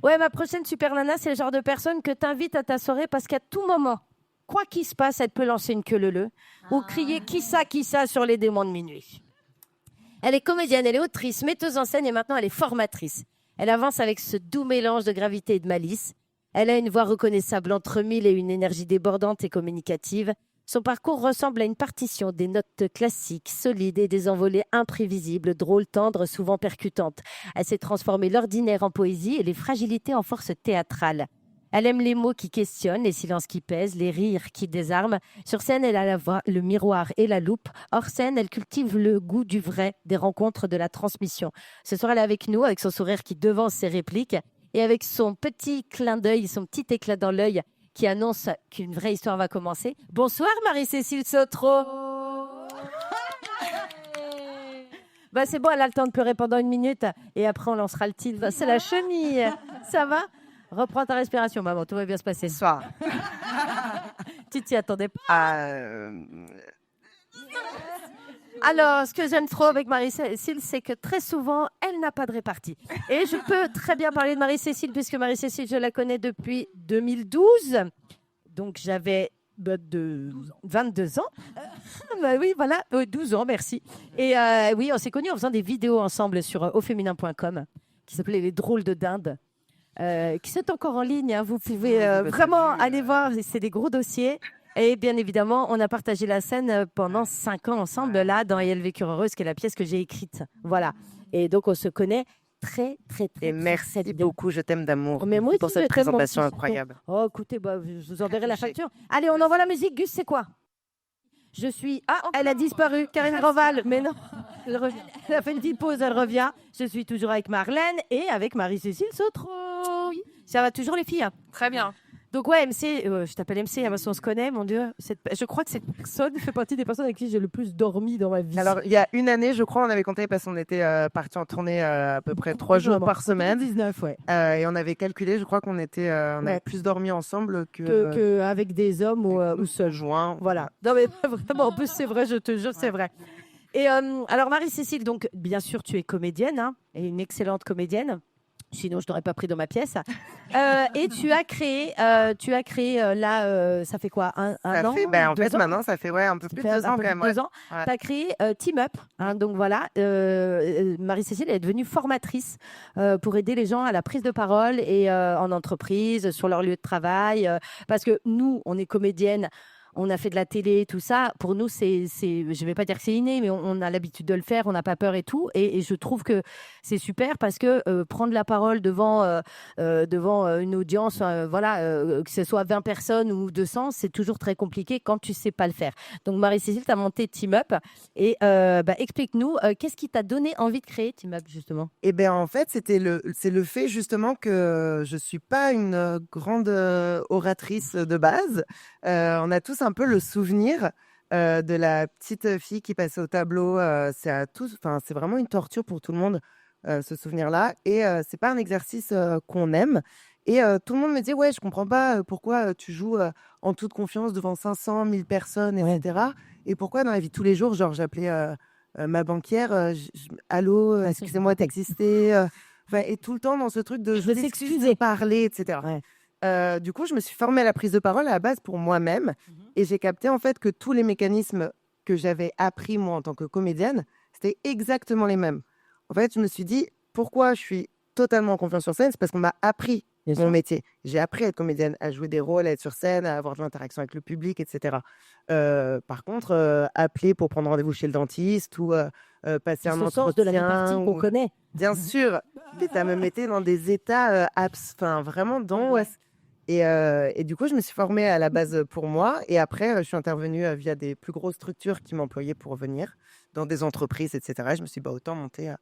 Ouais, ma prochaine super nana, c'est le genre de personne que tu invites à ta soirée parce qu'à tout moment, quoi qu'il se passe, elle peut lancer une queue leu ou crier qui ça sur les démons de minuit. Elle est comédienne, elle est autrice, metteuse en scène et maintenant elle est formatrice. Elle avance avec ce doux mélange de gravité et de malice. Elle a une voix reconnaissable entre mille et une énergie débordante et communicative. Son parcours ressemble à une partition, des notes classiques, solides et des envolées imprévisibles, drôles, tendres, souvent percutantes. Elle sait transformer l'ordinaire en poésie et les fragilités en force théâtrale. Elle aime les mots qui questionnent, les silences qui pèsent, les rires qui désarment. Sur scène, elle a la voix, le miroir et la loupe. Hors scène, elle cultive le goût du vrai, des rencontres, de la transmission. Ce soir, elle est avec nous, avec son sourire qui devance ses répliques et avec son petit clin d'œil, son petit éclat dans l'œil, qui annonce qu'une vraie histoire va commencer. Bonsoir Marie-Cécile Sautreau. Bah c'est bon, elle a le temps de pleurer pendant 1 minute et après on lancera le titre. C'est la chenille. Ça va? Reprends ta respiration, maman. Tout va bien se passer ce soir. Tu t'y attendais pas. Alors, ce que j'aime trop avec Marie-Cécile, c'est que très souvent, elle n'a pas de répartie. Et je peux très bien parler de Marie-Cécile, puisque Marie-Cécile, je la connais depuis 2012. Donc, j'avais 22 ans. Oui, voilà, 12 ans, merci. Et oui, on s'est connus en faisant des vidéos ensemble sur auféminin.com, qui s'appelait Les Drôles de Dinde, qui sont encore en ligne. Hein. Vous pouvez vraiment aller voir, c'est des gros dossiers. Et bien évidemment, on a partagé la scène pendant 5 ans ensemble, là, dans Et elle vécure heureuse, qui est la pièce que j'ai écrite. Voilà. Et donc, on se connaît très. Et merci beaucoup, je t'aime d'amour Mais moi aussi, pour cette je t'aime, mon présentation petit incroyable. Oh, écoutez, bah, je vous enverrai la facture. Allez, on envoie la musique. Gus, c'est quoi? Je suis... Ah, elle a disparu, Karine Grandval. Mais non, elle revient. Elle a fait une petite pause, elle revient. Je suis toujours avec Marlène et avec Marie-Cécile Sautreau. Ça va toujours, les filles? Très bien. Donc ouais, MC, je t'appelle MC, parce qu'on se connaît, mon Dieu. Je crois que cette personne fait partie des personnes avec qui j'ai le plus dormi dans ma vie. Alors, il y a une année, je crois, on avait compté parce qu'on était partis en tournée à peu près 3 jours par semaine. 19, ouais. Et on avait calculé, je crois qu'on était, on avait plus dormi ensemble Que avec des hommes ou seuls. Juin. Voilà. Non mais vraiment, en plus c'est vrai, je te jure, c'est vrai. Et alors Marie-Cécile, donc bien sûr tu es comédienne, hein, et une excellente comédienne. Sinon, je t'aurais pas pris dans ma pièce. Et tu as créé là, ça fait quoi, un an, En 2 fait, ans maintenant, ça fait un peu plus de 2 ans quand même. 2 ans. Tu as créé Team Up. Hein, donc voilà, Marie-Cécile est devenue formatrice pour aider les gens à la prise de parole et en entreprise, sur leur lieu de travail. Parce que nous, on est comédiennes. On a fait de la télé, tout ça. Pour nous, je vais pas dire que c'est inné, mais on a l'habitude de le faire, on n'a pas peur et tout. Et je trouve que c'est super parce que prendre la parole devant une audience, que ce soit 20 personnes ou 200, c'est toujours très compliqué quand tu sais pas le faire. Donc, Marie-Cécile, tu as monté Team Up. Et explique-nous, qu'est-ce qui t'a donné envie de créer Team Up, justement ? Eh bien, en fait, c'est le fait justement que je suis pas une grande oratrice de base. On a tous un peu le souvenir de la petite fille qui passait au tableau. C'est vraiment une torture pour tout le monde, ce souvenir-là. Et c'est pas un exercice qu'on aime. Et tout le monde me dit, ouais, je comprends pas pourquoi tu joues en toute confiance devant 500, 1000 personnes, etc. Et pourquoi dans la vie de tous les jours, genre j'appelais ma banquière, allô, excusez-moi, t'existais. Et tout le temps dans ce truc de je s'excuser, parler, etc. Ouais. Du coup, je me suis formée à la prise de parole à la base pour moi-même et j'ai capté en fait que tous les mécanismes que j'avais appris moi en tant que comédienne, c'était exactement les mêmes. En fait, je me suis dit pourquoi je suis totalement en confiance sur scène, c'est parce qu'on m'a appris mon métier. J'ai appris à être comédienne, à jouer des rôles, à être sur scène, à avoir de l'interaction avec le public, etc. Par contre, appeler pour prendre rendez-vous chez le dentiste ou passer un entretien de la répartie qu'on connaît. Bien sûr, mais ça me mettait dans des états vraiment d'angoisse. Et du coup, je me suis formée à la base pour moi. Et après, je suis intervenue via des plus grosses structures qui m'employaient pour venir dans des entreprises, etc. Et je me suis dit, autant monter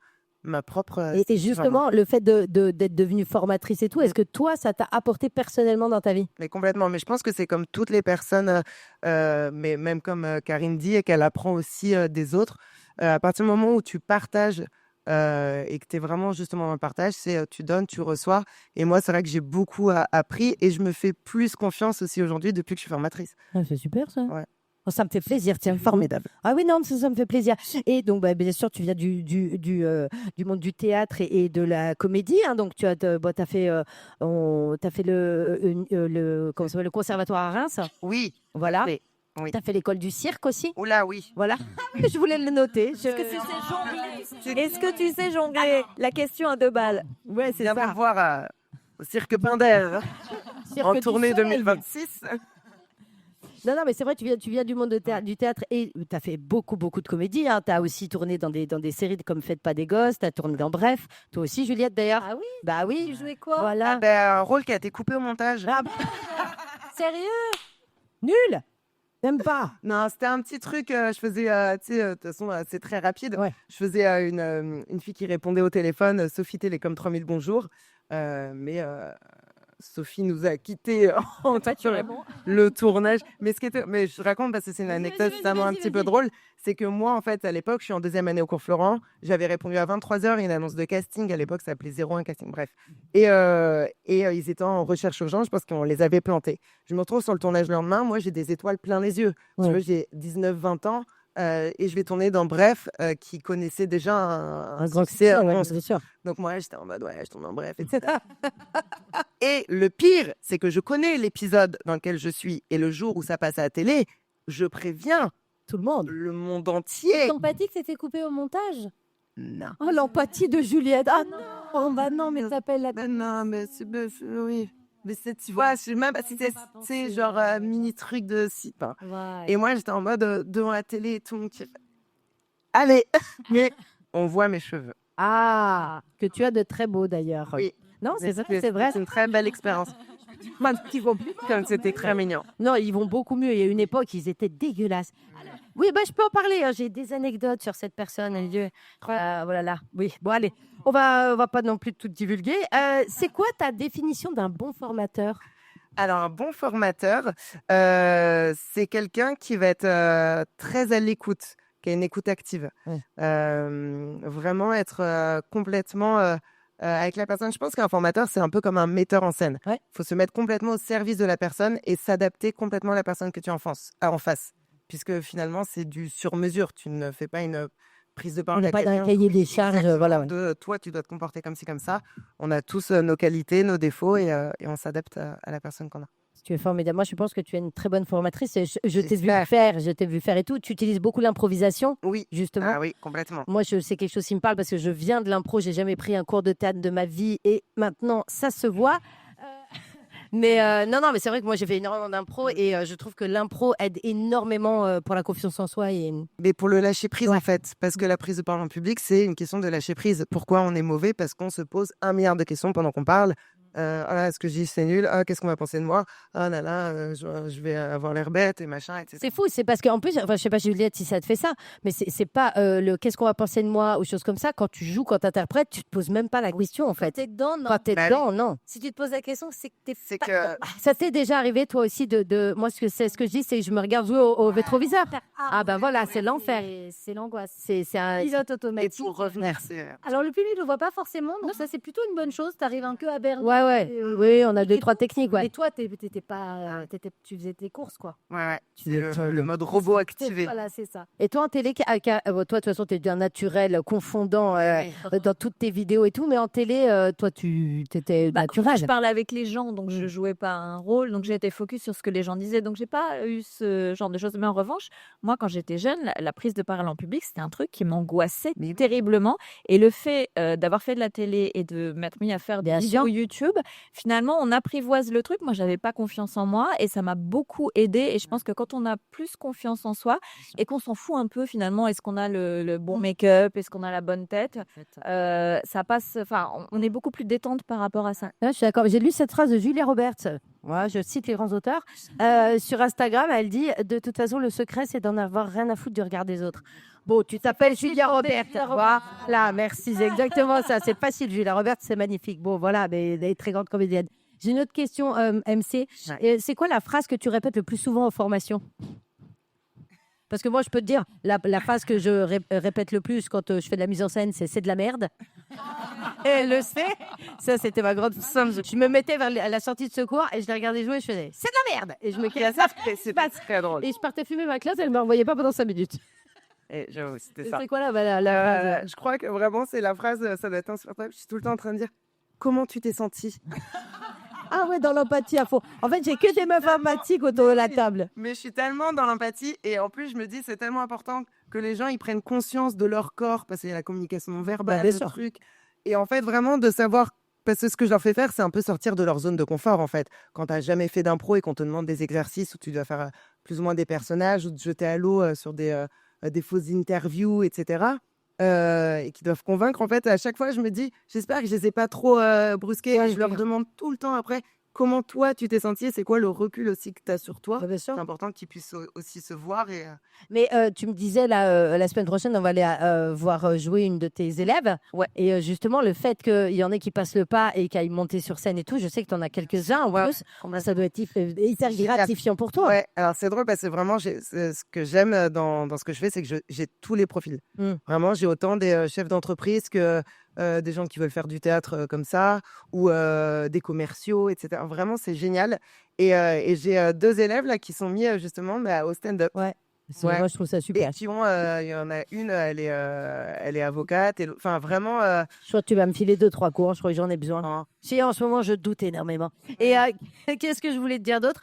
ma propre... Et justement, le fait d'être devenue formatrice et tout, est-ce que toi, ça t'a apporté personnellement dans ta vie ? Mais complètement. Mais je pense que c'est comme toutes les personnes, mais même comme Karine dit, et qu'elle apprend aussi des autres. À partir du moment où tu partages et que tu es vraiment justement dans le partage, c'est tu donnes, tu reçois. Et moi, c'est vrai que j'ai beaucoup appris et je me fais plus confiance aussi aujourd'hui depuis que je suis formatrice. Ah, c'est super ça. Ouais. Oh, ça me fait plaisir, tiens, formidable. Ah oui, non, ça me fait plaisir. Et donc, bien sûr, tu viens du monde du théâtre et de la comédie. Hein, donc, tu as fait, le conservatoire à Reims. Oui. Voilà. Oui. Tu as fait l'école du cirque aussi. Oula, oui. Voilà. Je voulais le noter. Est-ce que tu sais jongler La question à 2 balles. Ouais, c'est Viens ça. me voir au Cirque Pinder en tournée 2026. Non, mais c'est vrai, tu viens du monde du théâtre et tu as fait beaucoup de comédies. Hein. Tu as aussi tourné dans des séries comme Faites pas des gosses, tu as tourné dans Bref. Toi aussi, Juliette, d'ailleurs. Ah oui ? Bah oui. Tu jouais quoi ? Voilà. Un rôle qui a été coupé au montage. Sérieux ? Nul. Même pas. Non, c'était un petit truc. Je faisais, de toute façon, c'est très rapide. Ouais. Je faisais une fille qui répondait au téléphone. Sophie Télé comme 3000 bonjours. Mais Sophie nous a quittés en le tournage. Mais je raconte parce que c'est une anecdote vraiment un petit peu drôle. C'est que moi, en fait, à l'époque, je suis en 2e année au cours Florent. J'avais répondu à 23h une annonce de casting. À l'époque, ça s'appelait 01 casting. Bref. Et ils étaient en recherche urgente parce qu'on les avait plantés. Je me retrouve sur le tournage le lendemain. Moi, j'ai des étoiles plein les yeux. Ouais. Tu vois, j'ai 19-20 ans. Et je vais tourner dans Bref, qui connaissait déjà un grand succès. ouais, c'est sûr. Donc moi, j'étais en mode, ouais, je tourne dans Bref, etc. Et le pire, c'est que je connais l'épisode dans lequel je suis. Et le jour où ça passe à la télé, je préviens Tout le monde. le monde entier. Ton pâtis que c'était coupé au montage ? Non. Oh, l'empathie de Juliette. Ah non. Oh bah non, mais t'appelles la... Non, mais oui. Mais tu vois, je sais même pas si c'est genre mini truc de site. Hein. Ouais. Et moi, j'étais en mode devant la télé et tout le monde qui fait, allez. Mais on voit mes cheveux. Ah, que tu as de très beaux d'ailleurs. Oui. Non, c'est vrai, c'est vrai. C'est une très belle expérience. Ils vont plus. Comme c'était très mignon. Non, ils vont beaucoup mieux. Il y a une époque, ils étaient dégueulasses. Oui, je peux en parler. Hein. J'ai des anecdotes sur cette personne. Voilà. Oui, bon, allez. On va pas non plus tout divulguer. C'est quoi ta définition d'un bon formateur ? Alors, un bon formateur, c'est quelqu'un qui va être très à l'écoute, qui a une écoute active. Ouais. Vraiment être complètement avec la personne. Je pense qu'un formateur, c'est un peu comme un metteur en scène. Il Ouais. faut se mettre complètement au service de la personne et s'adapter complètement à la personne que tu as en face. Puisque finalement, c'est du sur-mesure. Tu ne fais pas une prise de On parole n'est à pas dans un quelqu'un. cahier des charges, Exactement. voilà. Ouais. Toi, tu dois te comporter comme ci, comme ça. On a tous nos qualités, nos défauts et on s'adapte à la personne qu'on a. Tu es formidable. Moi, je pense que tu es une très bonne formatrice. Et je t'ai vu J'espère. faire, je t'ai vu faire et tout. Tu utilises beaucoup l'improvisation, Oui. justement. Ah oui, complètement. Moi, c'est quelque chose qui me parle parce que je viens de l'impro. J'ai jamais pris un cours de théâtre de ma vie et maintenant, ça se voit. Mais non, mais c'est vrai que moi, j'ai fait énormément d'impro et je trouve que l'impro aide énormément pour la confiance en soi. Et... Mais pour le lâcher prise, Ouais. en fait, parce que la prise de parole en public, c'est une question de lâcher prise. Pourquoi on est mauvais? Parce qu'on se pose 1 milliard de questions pendant qu'on parle. Ah là, est-ce que je dis c'est nul? Ah, qu'est-ce qu'on va penser de moi? Ah là là, je vais avoir l'air bête et machin, etc. C'est fou, c'est parce qu'en plus, enfin, je sais pas Juliette si ça te fait ça, mais c'est pas le qu'est-ce qu'on va penser de moi ou choses comme ça. Quand tu joues, quand tu interprètes, tu te poses même pas la question en fait. T'es dedans, non. Quand t'es Bah dedans, non. Si tu te poses la question, c'est que t'es C'est pas- que Ça t'est déjà arrivé toi aussi moi ce que je dis c'est que je me regarde jouer au rétroviseur. Ah ben voilà, c'est l'enfer. C'est l'angoisse. C'est un Pilote et automatique. pour revenir, c'est Alors le public ne le voit pas forcément, donc ça c'est plutôt une bonne chose. T'arrives un peu à berner. ouais. Oui, on a deux trois techniques ouais. Mais toi, tu faisais tes courses quoi. ouais. C'est le mode robot activé. Voilà, c'est ça. Et toi en télé toi de toute façon tu es un naturel confondant dans toutes tes vidéos et tout mais en télé toi tu étais naturel. Je parlais avec les gens, donc je jouais pas un rôle, donc j'étais focus sur ce que les gens disaient, donc j'ai pas eu ce genre de choses. Mais en revanche, moi, quand j'étais jeune, la prise de parole en public, c'était un truc qui m'angoissait terriblement. Et le fait d'avoir fait de la télé et de m'être mis à faire des Bien vidéos sûr. YouTube, finalement, on apprivoise le truc. Moi, j'avais pas confiance en moi et ça m'a beaucoup aidé. Et je pense que quand on a plus confiance en soi et qu'on s'en fout un peu finalement, est-ce qu'on a le bon make-up, est-ce qu'on a la bonne tête, ça passe. Enfin, on est beaucoup plus détente par rapport à ça. Ouais, je suis d'accord. J'ai lu cette phrase de Julia Roberts. Moi, je cite les grands auteurs. Sur Instagram, elle dit de toute façon, le secret, c'est d'en avoir rien à foutre du regard des autres. Bon, tu t'appelles Julia Roberts. Voilà, merci. C'est exactement ça. C'est facile, Julia Roberts, c'est magnifique. Bon, voilà, mais elle est très grande comédienne. J'ai une autre question, MC. C'est quoi la phrase que tu répètes le plus souvent en formation? Parce que moi, je peux te dire, la phrase que je répète le plus quand je fais de la mise en scène, c'est de la merde. Et elle le sait. Ça, c'était ma grande somme. Je me mettais vers la sortie de secours et je la regardais jouer et je faisais c'est de la merde. Et je me cassais. C'est très drôle. Et je partais fumer ma classe, elle ne me renvoyait pas pendant 5 minutes. Et j'avoue, c'était ça. C'est quoi la Je crois que vraiment, c'est la phrase, ça doit être insupportable. Je suis tout le temps en train de dire comment tu t'es sentie. Ah ouais, dans l'empathie à fond. En fait, j'ai que des meufs empathiques autour de la table. Mais je suis tellement dans l'empathie et en plus, je me dis, c'est tellement important que les gens ils prennent conscience de leur corps parce qu'il y a la communication non verbale, bien le sûr. truc. Et en fait, vraiment de savoir. Parce que ce que je leur fais faire, c'est un peu sortir de leur zone de confort, en fait. Quand tu n'as jamais fait d'impro et qu'on te demande des exercices où tu dois faire plus ou moins des personnages ou te jeter à l'eau sur des fausses interviews, etc. Et qui doivent convaincre, en fait, à chaque fois, je me dis, j'espère que je les ai pas trop brusqués. Ouais, Je leur demande tout le temps après comment toi, tu t'es senti et c'est quoi le recul aussi que tu as sur toi. Bien sûr. C'est important qu'ils puissent aussi se voir. Et, Mais tu me disais, là, la semaine prochaine, on va aller voir jouer une de tes élèves. Ouais. Et justement, le fait qu'il y en ait qui passent le pas et qui aillent monter sur scène et tout, je sais que tu en as quelques-uns en plus. Ça doit être hyper gratifiant pour toi. Ouais, alors c'est drôle parce que vraiment, ce que j'aime dans ce que je fais, c'est que j'ai tous les profils. Vraiment, j'ai autant des chefs d'entreprise que des gens qui veulent faire du théâtre comme ça, ou des commerciaux, etc. Vraiment, c'est génial. Et j'ai 2 élèves là qui sont mis justement au stand-up. Ouais. Ouais. Moi, je trouve ça super. Et qui ont, il y en a une, elle est avocate. Enfin, vraiment. Je crois que tu vas me filer 2-3 cours. Je crois que j'en ai besoin. Si, en ce moment, je doute énormément. Et qu'est-ce que je voulais te dire d'autre?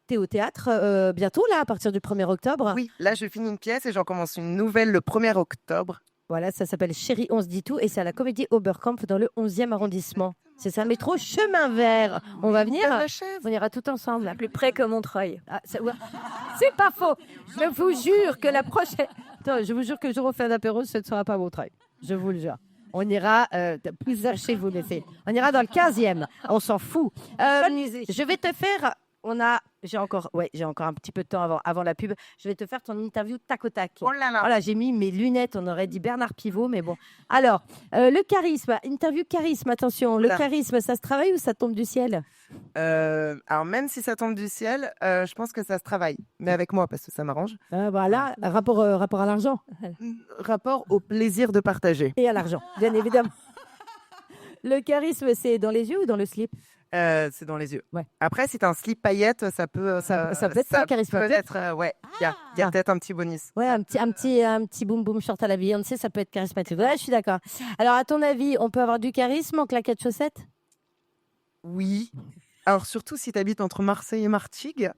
T'es au théâtre bientôt, là, à partir du 1er octobre. Oui, là, je finis une pièce et j'en commence une nouvelle le 1er octobre. Voilà, ça s'appelle Chérie, on se dit tout. Et c'est à la Comédie Oberkampf dans le 11e arrondissement. C'est ça, métro Chemin Vert. On va venir. On ira tout ensemble. Plus près que Montreuil. Ah, c'est pas faux. Je vous jure que la prochaine. Attends, je vous jure que le jour où on fait un apéro, ce ne sera pas Montreuil. Je vous le jure. On ira plus vers chez vous, les filles. On ira dans le 15e. On s'en fout. Je vais te faire j'ai encore un petit peu de temps avant la pub. Je vais te faire ton interview tac au tac. Oh là là. Voilà, j'ai mis mes lunettes, on aurait dit Bernard Pivot, mais bon. Alors, le charisme, interview charisme, attention. Le Oula. charisme, ça se travaille ou ça tombe du ciel? Alors même si ça tombe du ciel, je pense que ça se travaille. Mais avec moi, parce que ça m'arrange. Voilà, rapport à l'argent. Rapport au plaisir de partager. Et à l'argent, bien évidemment. Le charisme, c'est dans les yeux ou dans le slip? C'est dans les yeux. Ouais. Après, si t'as un slip paillette, ça peut peut être très charismatique. Peut-être, ouais. Il y a peut-être un petit bonus. Ouais, un petit boum boum short à la vie. On sait, ça peut être charismatique. Ouais, je suis d'accord. Alors, à ton avis, on peut avoir du charisme en claquettes chaussettes? Oui. Alors surtout si tu habites entre Marseille et Martigues.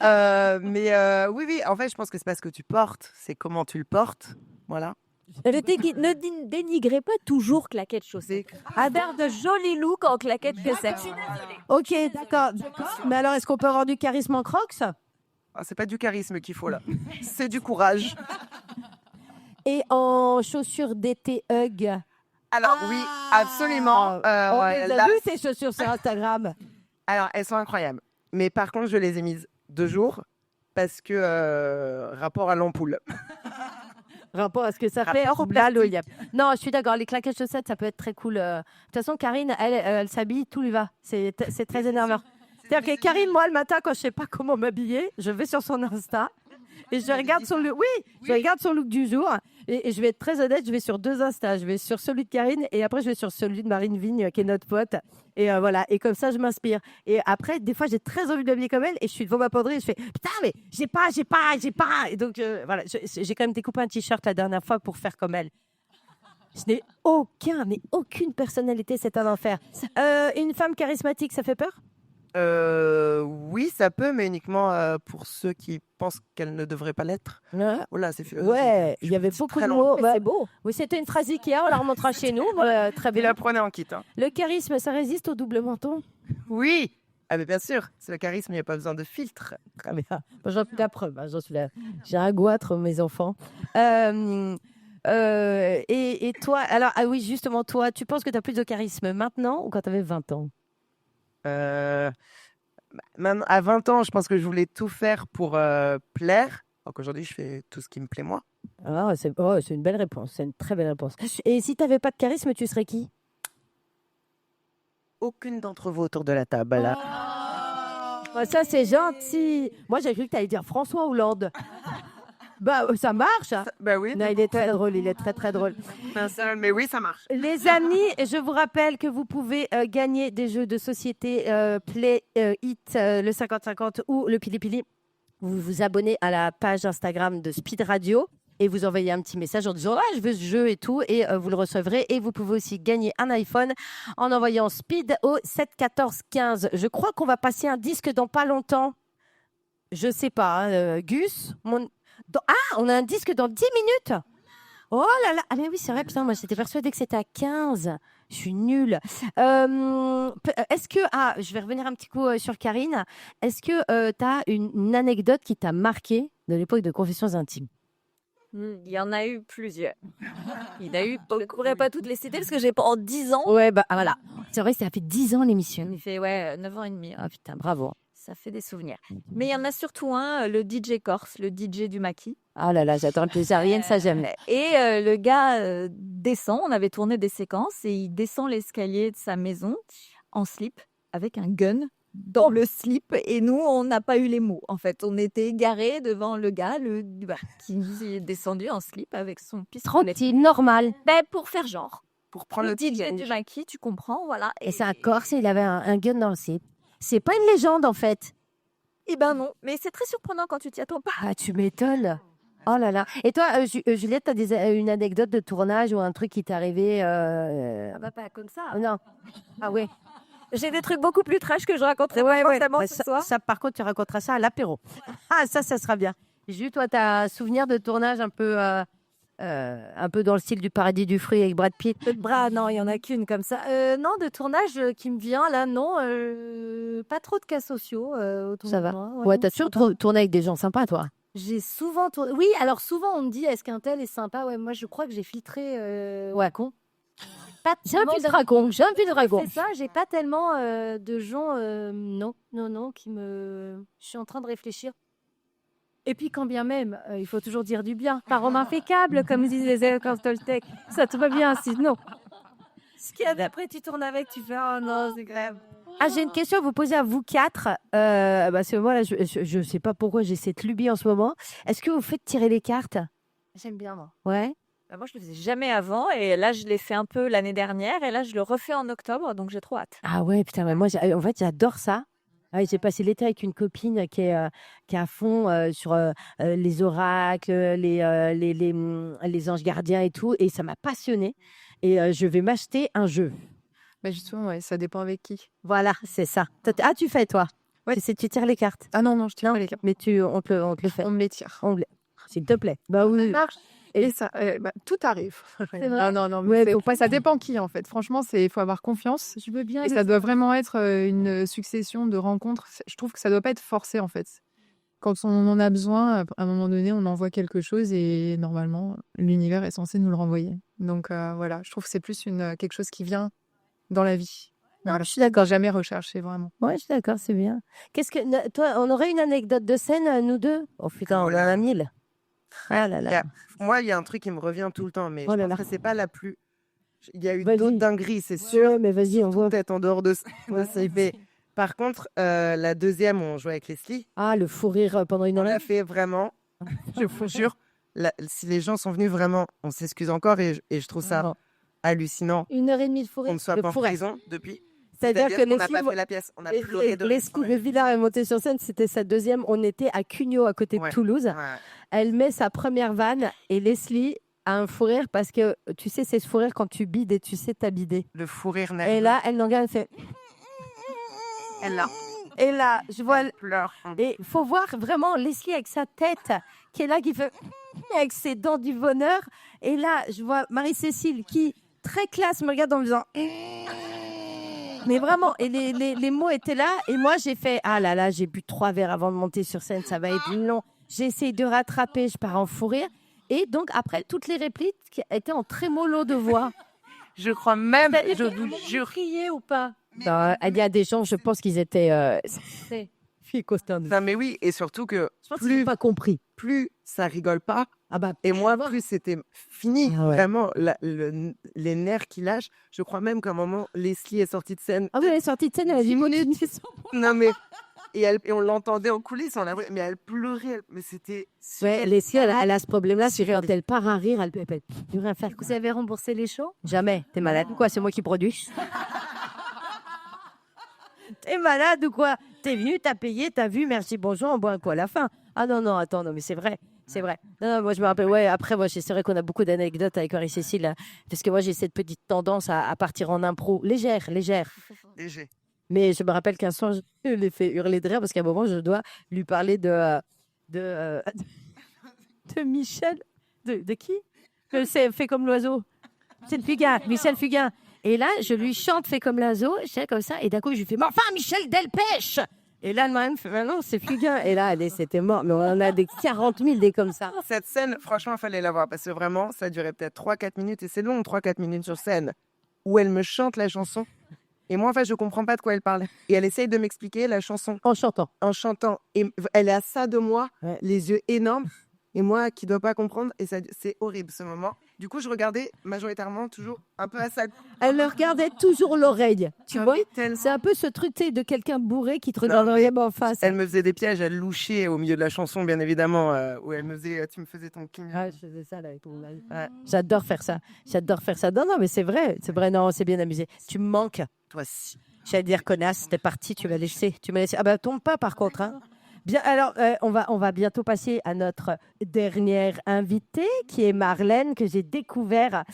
Oui. En fait, je pense que c'est pas ce que tu portes, c'est comment tu le portes. Voilà. Ne dénigrez pas toujours claquettes chaussées. Avoir de jolis looks en claquettes chaussettes. Ok, d'accord. Mais alors, est-ce qu'on peut avoir du charisme en crocs? Ah, c'est pas du charisme qu'il faut là. C'est du courage. Et en chaussures d'été Hug? Alors oui, absolument. On Ouais, les a là- vues, ces chaussures sur Instagram. Alors elles sont incroyables. Mais par contre, je les ai mises 2 jours parce que rapport à l'ampoule. Rapport à ce que ça Rapport fait. au Là, plastique. non, je suis d'accord. Les claquettes chaussettes, ça peut être très cool. De toute façon, Karine, elle s'habille, tout lui va. C'est très énervant. C'est-à-dire que Karine, moi, le matin, quand je sais pas comment m'habiller, je vais sur son Insta et je regarde son look. Oui, je regarde son look du jour. Et je vais être très honnête, je vais sur 2 Insta. Je vais sur celui de Karine et après, je vais sur celui de Marine Vigne, qui est notre pote. Et voilà. Et comme ça, je m'inspire. Et après, des fois, j'ai très envie de m'habiller comme elle et je suis devant ma penderie et je fais putain, mais j'ai pas. Et donc, voilà, j'ai quand même découpé un t-shirt la dernière fois pour faire comme elle. Je n'ai aucune personnalité, c'est un enfer. Une femme charismatique, ça fait peur? Oui, ça peut, mais uniquement pour ceux qui pensent qu'elle ne devrait pas l'être. Ouais, Oh là, c'est il y avait c'est beaucoup très de long. mots. Mais Ouais. c'est beau. Oui, c'était une phrase Ikea, on la remontera chez nous. Très Et bien. la prenez en kit. Hein. Le charisme, ça résiste au double menton? Oui. Ah mais bien sûr, c'est le charisme, il n'y a pas besoin de filtre. Très bien. Moi, j'en suis la preuve. J'en suis là. J'ai un goitre, mes enfants. Et toi, alors, ah oui, justement, toi, tu penses que tu as plus de charisme maintenant ou quand tu avais 20 ans? Maintenant, à 20 ans, je pense que je voulais tout faire pour plaire. Donc aujourd'hui, je fais tout ce qui me plaît moi. C'est une belle réponse. C'est une très belle réponse. Et si tu n'avais pas de charisme, tu serais qui? Aucune d'entre vous autour de la table là. Ça, c'est gentil. Moi, j'ai cru que tu allais dire François Hollande. Ça marche. Hein. Bah oui. Non, il est très drôle. Il est très, très drôle. Mais oui, ça marche. Les amis, je vous rappelle que vous pouvez gagner des jeux de société Play It, le 50-50 ou le Pili Pili. Vous vous abonnez à la page Instagram de Speed Radio et vous envoyez un petit message en disant je veux ce jeu et tout, et vous le recevrez. Et vous pouvez aussi gagner un iPhone en envoyant Speed au 7 14 15. Je crois qu'on va passer un disque dans pas longtemps. Je sais pas, hein, Gus. On a un disque dans 10 minutes. Oh là là. Ah mais oui, c'est vrai, putain, moi j'étais persuadée que c'était à 15. Je suis nulle. Est-ce que... je vais revenir un petit coup sur Karine. Est-ce que tu as une anecdote qui t'a marqué de l'époque de Confessions Intimes? Il y en a eu plusieurs. Il y en a eu, je ne pourrais pas toutes les citer parce que j'ai pendant 10 ans. Ouais, voilà. C'est vrai, ça fait 10 ans l'émission. Il fait 9 ans et demi. Ah putain, bravo. Ça fait des souvenirs. Mais il y en a surtout un, le DJ Corse, le DJ du maquis. Ah là là, j'adore le végétarienne, ça j'aime. Et le gars descend, on avait tourné des séquences, et il descend l'escalier de sa maison en slip, avec un gun dans le slip. Et nous, on n'a pas eu les mots. En fait, on était garés devant le gars qui est descendu en slip avec son pistolet. Tranquille, normal. Pour faire genre. Pour prendre le DJ du maquis, tu comprends, voilà. Et c'est un Corse, il avait un gun dans le slip. C'est pas une légende en fait. Eh ben non, mais c'est très surprenant quand tu t'y attends pas. Ah, tu m'étonnes. Oh là là. Et toi, Juliette, tu as une anecdote de tournage ou un truc qui t'est arrivé Pas comme ça. Non. Ah ouais. J'ai des trucs beaucoup plus trash que je raconterai forcément ce soir. Ça, par contre, tu raconteras ça à l'apéro. Ah, ça sera bien. Jules, toi, tu as un souvenir de tournage un peu dans le style du Paradis du fruit avec Brad Pitt? Peu de bras, non, il n'y en a qu'une comme ça. Non, de tournage qui me vient là, non. Pas trop de cas sociaux autour Ça de va. moi. Ouais, non, t'as ça toujours va. tourné avec des gens sympas, toi. J'ai souvent tourné. Oui, alors souvent on me dit est-ce qu'un tel est sympa? Ouais, moi je crois que j'ai filtré Ouais. con. pas J'ai un tellement pull dragon. J'ai un pull dragon. C'est ça, j'ai pas tellement de gens, non, qui me. Je suis en train de réfléchir. Et puis, quand bien même, il faut toujours dire du bien. Par homme impeccable, comme disent les élèves Toltec. Ça te va bien, sinon. Ce qu'il y a d'après, tu tournes avec, tu fais oh non, c'est grave. Ah, j'ai une question à vous poser à vous quatre. Parce que moi, là, je sais pas pourquoi j'ai cette lubie en ce moment. Est-ce que vous faites tirer les cartes? J'aime bien, moi. Ouais. Bah, moi, je le faisais jamais avant et là, je l'ai fait un peu l'année dernière et là, je le refais en octobre, donc j'ai trop hâte. Ah ouais, putain, mais moi, en fait, j'adore ça. Ah oui, j'ai passé l'été avec une copine qui est à fond sur les oracles, les anges gardiens et tout. Et ça m'a passionnée. Et je vais m'acheter un jeu. Bah justement, ouais, ça dépend avec qui. Voilà, c'est ça. Ah, tu fais, toi? Ouais. Tu tires les cartes. Ah non, je tire pas les cartes. Mais on te le fait. On me les tire. S'il te plaît. Bah oui. Ça marche. Et ça, tout arrive. C'est vrai. Non, Ouais, faut ça dépend qui en fait. Franchement, il faut avoir confiance. Je veux bien. Et ça doit vraiment être une succession de rencontres. Je trouve que ça doit pas être forcé en fait. Quand on en a besoin, à un moment donné, on envoie quelque chose et normalement, l'univers est censé nous le renvoyer. Donc voilà, je trouve que c'est plus quelque chose qui vient dans la vie. Voilà. Je suis d'accord. Jamais recherché vraiment. Ouais, je suis d'accord, c'est bien. Toi, on aurait une anecdote de scène, nous deux? Oh putain, on en a 1000. Ah là là. Moi, il y a un truc qui me revient tout le temps, mais Oh je là pense là. que c'est pas la plus. Il y a eu Vas-y. d'autres dingueries, c'est sûr. Ouais, mais vas-y, on voit. Peut-être en dehors de ça. Mais par contre, la deuxième, on jouait avec Leslie. Ah, le fou rire pendant une On heure. l'a fait vraiment. Je vous jure, si les gens sont venus vraiment, on s'excuse encore et je trouve ça hallucinant 1h30 de forêt. qu'on ne soit Le pas en fourré. prison depuis. C'est-à-dire que qu'on n'a Leslie, pas fait la pièce, on a pleuré de Le Villard est monté sur scène, c'était sa deuxième. On était à Cugnot, à côté de Ouais. Toulouse. Ouais. Elle met sa première vanne et Leslie a un fou rire parce que tu sais, c'est ce fou rire quand tu bides et tu sais t'as bidé. Le fou rire Et nerveux. là, elle n'engage, elle fait. Elle là. Et là, je vois. Pleure. Et il faut voir vraiment Leslie avec sa tête qui est là, qui fait avec ses dents du bonheur. Et là, je vois Marie-Cécile qui, très classe, me regarde en me disant. Mais vraiment, et les mots étaient là. Et moi, j'ai fait ah là là, j'ai bu 3 verres avant de monter sur scène, ça va être long. J'essaye de rattraper, je pars en fou rire. Et donc, après, toutes les répliques étaient en trémolo de voix. Je crois même, C'est-à-dire je que vous jure. Crier ou pas? Non, il y a des gens, je pense qu'ils étaient. Filles costaudes. Non, mais oui, et surtout que Je pense qu'ils n'ont pas compris. plus ça rigole pas, Ah bah, et moi, plus c'était fini. Ah ouais. Vraiment, les nerfs qui lâchent. Je crois même qu'à un moment, Leslie est sortie de scène. ah oui, elle est sortie de scène, elle a dit Non, mais. Et on l'entendait en coulisses, mais elle pleurait. Mais c'était. Ouais, Leslie, elle a ce problème-là. C'est quand elle part à rire, elle peut plus rien faire. Vous avez remboursé les shows? Jamais. T'es malade ou quoi? C'est moi qui produis. T'es malade ou quoi? T'es venu, t'as payé, t'as vu, merci, bonjour, on boit un coup à la fin. Ah non, non, attends, non, mais c'est vrai. C'est vrai. Non, moi, je me rappelle, ouais, après, moi, c'est vrai qu'on a beaucoup d'anecdotes avec Marie-Cécile, là, parce que moi, j'ai cette petite tendance à partir en impro, légère. Léger. Mais je me rappelle qu'un soir, je l'ai fait hurler de rire, parce qu'à un moment, je dois lui parler de Michel. De qui? C'est fait comme l'oiseau. Michel Fugain. Et là, je lui chante fait comme l'oiseau, je sais, comme ça, et d'un coup, je lui fais, mais enfin, Michel Delpech! Et là, le mari me fait, mais non, c'est Fugain. Et là, c'était mort. Mais on en a des 40 000 des comme ça. Cette scène, franchement, il fallait la voir parce que vraiment, ça durait peut-être 3-4 minutes et c'est long, 3-4 minutes sur scène, où elle me chante la chanson. Et moi, en fait, je comprends pas de quoi elle parle. Et elle essaye de m'expliquer la chanson En chantant. en chantant. Et elle est à ça de moi, Ouais. les yeux énormes. Et moi, qui ne dois pas comprendre. Et ça, c'est horrible, ce moment. Du coup, je regardais majoritairement toujours un peu à ça. Elle le regardait toujours l'oreille. Tu Ah vois? oui, tellement. C'est un peu ce truc tu sais, de quelqu'un bourré qui te regarde vraiment en face. Elle me faisait des pièges, elle louchait au milieu de la chanson, bien évidemment, où elle me faisait, tu me faisais ton king. Ouais, je faisais ça là avec mon mari. Ouais. J'adore faire ça. Non, non, mais c'est vrai. Non, c'est bien amusé. Tu me manques. Toi, si. J'allais dire connasse, t'es parti, tu m'as laissé. Ah bah tombe pas par contre. Hein. Bien, alors on va bientôt passer à notre dernière invitée qui est Marlène que j'ai découvert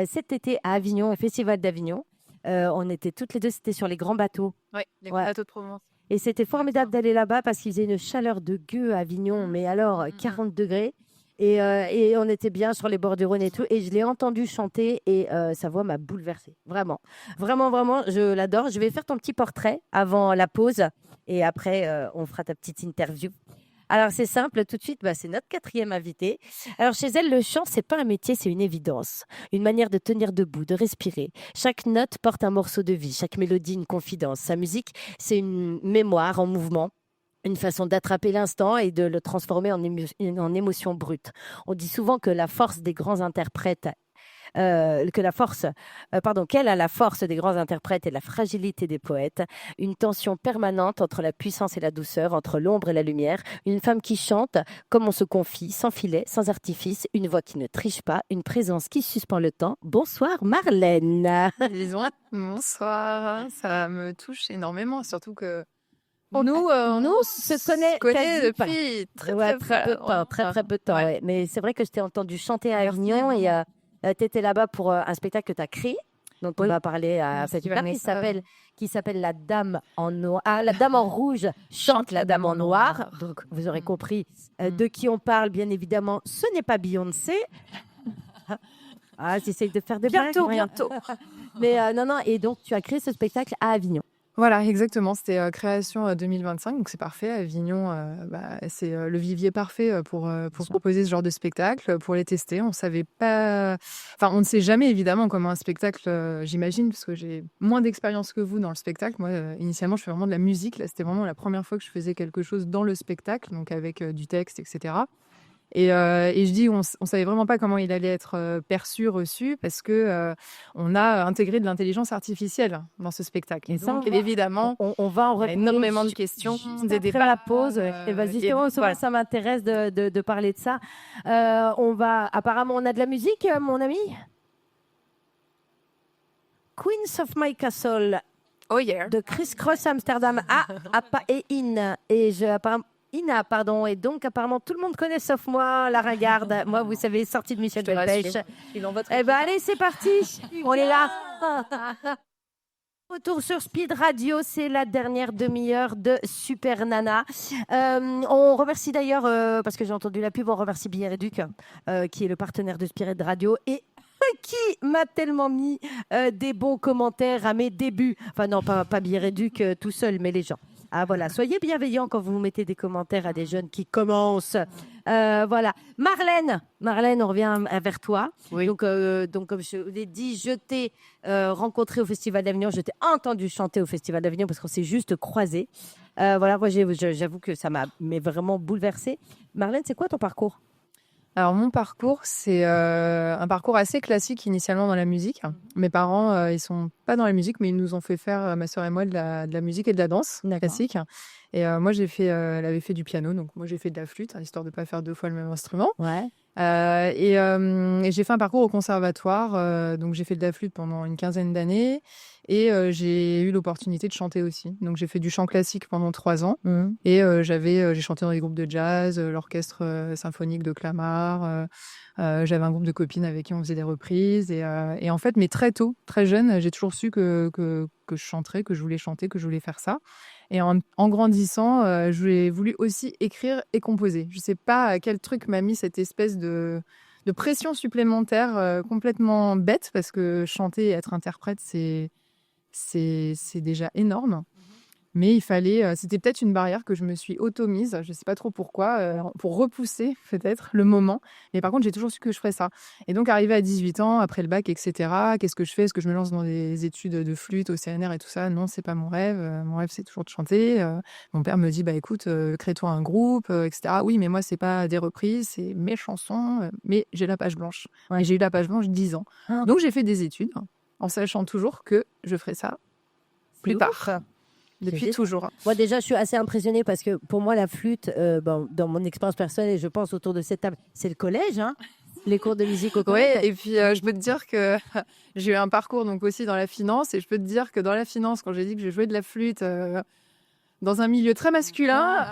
cet été à Avignon, au Festival d'Avignon. On était toutes les deux, c'était sur les grands bateaux. Oui, les Ouais. plateaux de Provence. Et c'était formidable d'aller là-bas parce qu'ils faisaient une chaleur de gueux à Avignon, mais alors 40 degrés. Et on était bien sur les bords du Rhône et tout. Et je l'ai entendu chanter et sa voix m'a bouleversée. Vraiment. Vraiment, vraiment, je l'adore. Je vais faire ton petit portrait avant la pause. Et après, on fera ta petite interview. Alors, c'est simple, tout de suite, c'est notre 4e invitée. Alors, chez elle, le chant, c'est pas un métier, c'est une évidence. Une manière de tenir debout, de respirer. Chaque note porte un morceau de vie, chaque mélodie, une confidence. Sa musique, c'est une mémoire en mouvement. Une façon d'attraper l'instant et de le transformer en émotion brute. On dit souvent que la force des grands interprètes qu'elle a la force des grands interprètes et la fragilité des poètes, une tension permanente entre la puissance et la douceur, entre l'ombre et la lumière, une femme qui chante comme on se confie, sans filet, sans artifice, une voix qui ne triche pas, une présence qui suspend le temps. Bonsoir Marlène. Bonsoir, ça me touche énormément, surtout que Nous, on se connaît quasi pas. depuis très peu de temps. Ouais. Mais c'est vrai que je t'ai entendu chanter à Avignon et tu étais là-bas pour un spectacle que tu as créé, dont on va parler à Festival qui s'appelle La Dame en Noir. Ah, La Dame en Rouge chante La Dame en Noir. Donc, vous aurez compris de qui on parle, bien évidemment. Ce n'est pas Beyoncé. J'essaye de faire des blagues. Bientôt. Mais non. Et donc, tu as créé ce spectacle à Avignon. Voilà, exactement. C'était création 2025, donc c'est parfait. Avignon, c'est le vivier parfait pour proposer ce genre de spectacle, pour les tester. On savait pas, on ne sait jamais évidemment comment un spectacle, j'imagine, parce que j'ai moins d'expérience que vous dans le spectacle. Moi, initialement, je fais vraiment de la musique. Là, c'était vraiment la première fois que je faisais quelque chose dans le spectacle, donc avec du texte, etc. Et je dis, on savait vraiment pas comment il allait être perçu, reçu, parce que on a intégré de l'intelligence artificielle dans ce spectacle. Et donc, évidemment, on va en reprendre énormément de questions, des débats. Après la pause. Et justement, ça m'intéresse de parler de ça. Apparemment, on a de la musique, mon ami. Queens of My Castle. Oh yeah. De Chris Cross Amsterdam. Ina, pardon. Et donc, apparemment, tout le monde connaît sauf moi, la ringarde. Moi, vous savez, sortie de Michel Delpech. Allez, c'est parti. On est là. Retour sur Speed Radio, c'est la dernière demi-heure de Super Nana. On remercie d'ailleurs, parce que j'ai entendu la pub, on remercie Billard Éduc, qui est le partenaire de Speed Radio et qui m'a tellement mis des bons commentaires à mes débuts. Enfin non, pas Billard Éduc tout seul, mais les gens. Ah voilà, soyez bienveillants quand vous mettez des commentaires à des jeunes qui commencent. Voilà. Marlène, on revient vers toi. Oui. Donc comme je vous l'ai dit, je t'ai rencontré au Festival d'Avignon, je t'ai entendu chanter au Festival d'Avignon parce qu'on s'est juste croisés. Voilà, moi j'avoue que ça m'a vraiment bouleversée. Marlène, c'est quoi ton parcours ? Alors, mon parcours, c'est un parcours assez classique initialement dans la musique. Mes parents, ils sont pas dans la musique, mais ils nous ont fait faire, ma sœur et moi, de la musique et de la danse classique. Et moi, elle avait fait du piano, donc moi, j'ai fait de la flûte, histoire de pas faire 2 fois le même instrument. Ouais. Et j'ai fait un parcours au conservatoire, donc j'ai fait de la flûte pendant une 15aine d'années. Et j'ai eu l'opportunité de chanter aussi. Donc j'ai fait du chant classique pendant 3 ans. Et j'ai chanté dans des groupes de jazz, l'orchestre symphonique de Clamart. J'avais un groupe de copines avec qui on faisait des reprises. Et en fait, mais très tôt, très jeune, j'ai toujours su que je chanterais, que je voulais chanter, que je voulais faire ça. Et en grandissant, j'ai voulu aussi écrire et composer. Je sais pas quel truc m'a mis cette espèce de pression supplémentaire complètement bête, parce que chanter et être interprète, c'est déjà énorme. Mais il fallait, c'était peut-être une barrière que je me suis auto-mise, je ne sais pas trop pourquoi, pour repousser peut-être le moment. Mais par contre, j'ai toujours su que je ferais ça. Et donc, arrivé à 18 ans, après le bac, etc., qu'est-ce que je fais ? Est-ce que je me lance dans des études de flûte au CNR et tout ça ? Non, c'est pas mon rêve. Mon rêve, c'est toujours de chanter. Mon père me dit, écoute, crée-toi un groupe, etc. Oui, mais moi, c'est pas des reprises, c'est mes chansons. Mais j'ai la page blanche. Ouais. Et j'ai eu la page blanche 10 ans. Donc, j'ai fait des études, en sachant toujours que je ferais ça plus tard. Depuis toujours. Moi, déjà, je suis assez impressionnée parce que pour moi, la flûte, dans mon expérience personnelle, et je pense autour de cette table, c'est le collège, les cours de musique au collège. Oui, et puis je peux te dire que j'ai eu un parcours donc aussi dans la finance, et je peux te dire que dans la finance, quand j'ai dit que je jouais de la flûte dans un milieu très masculin,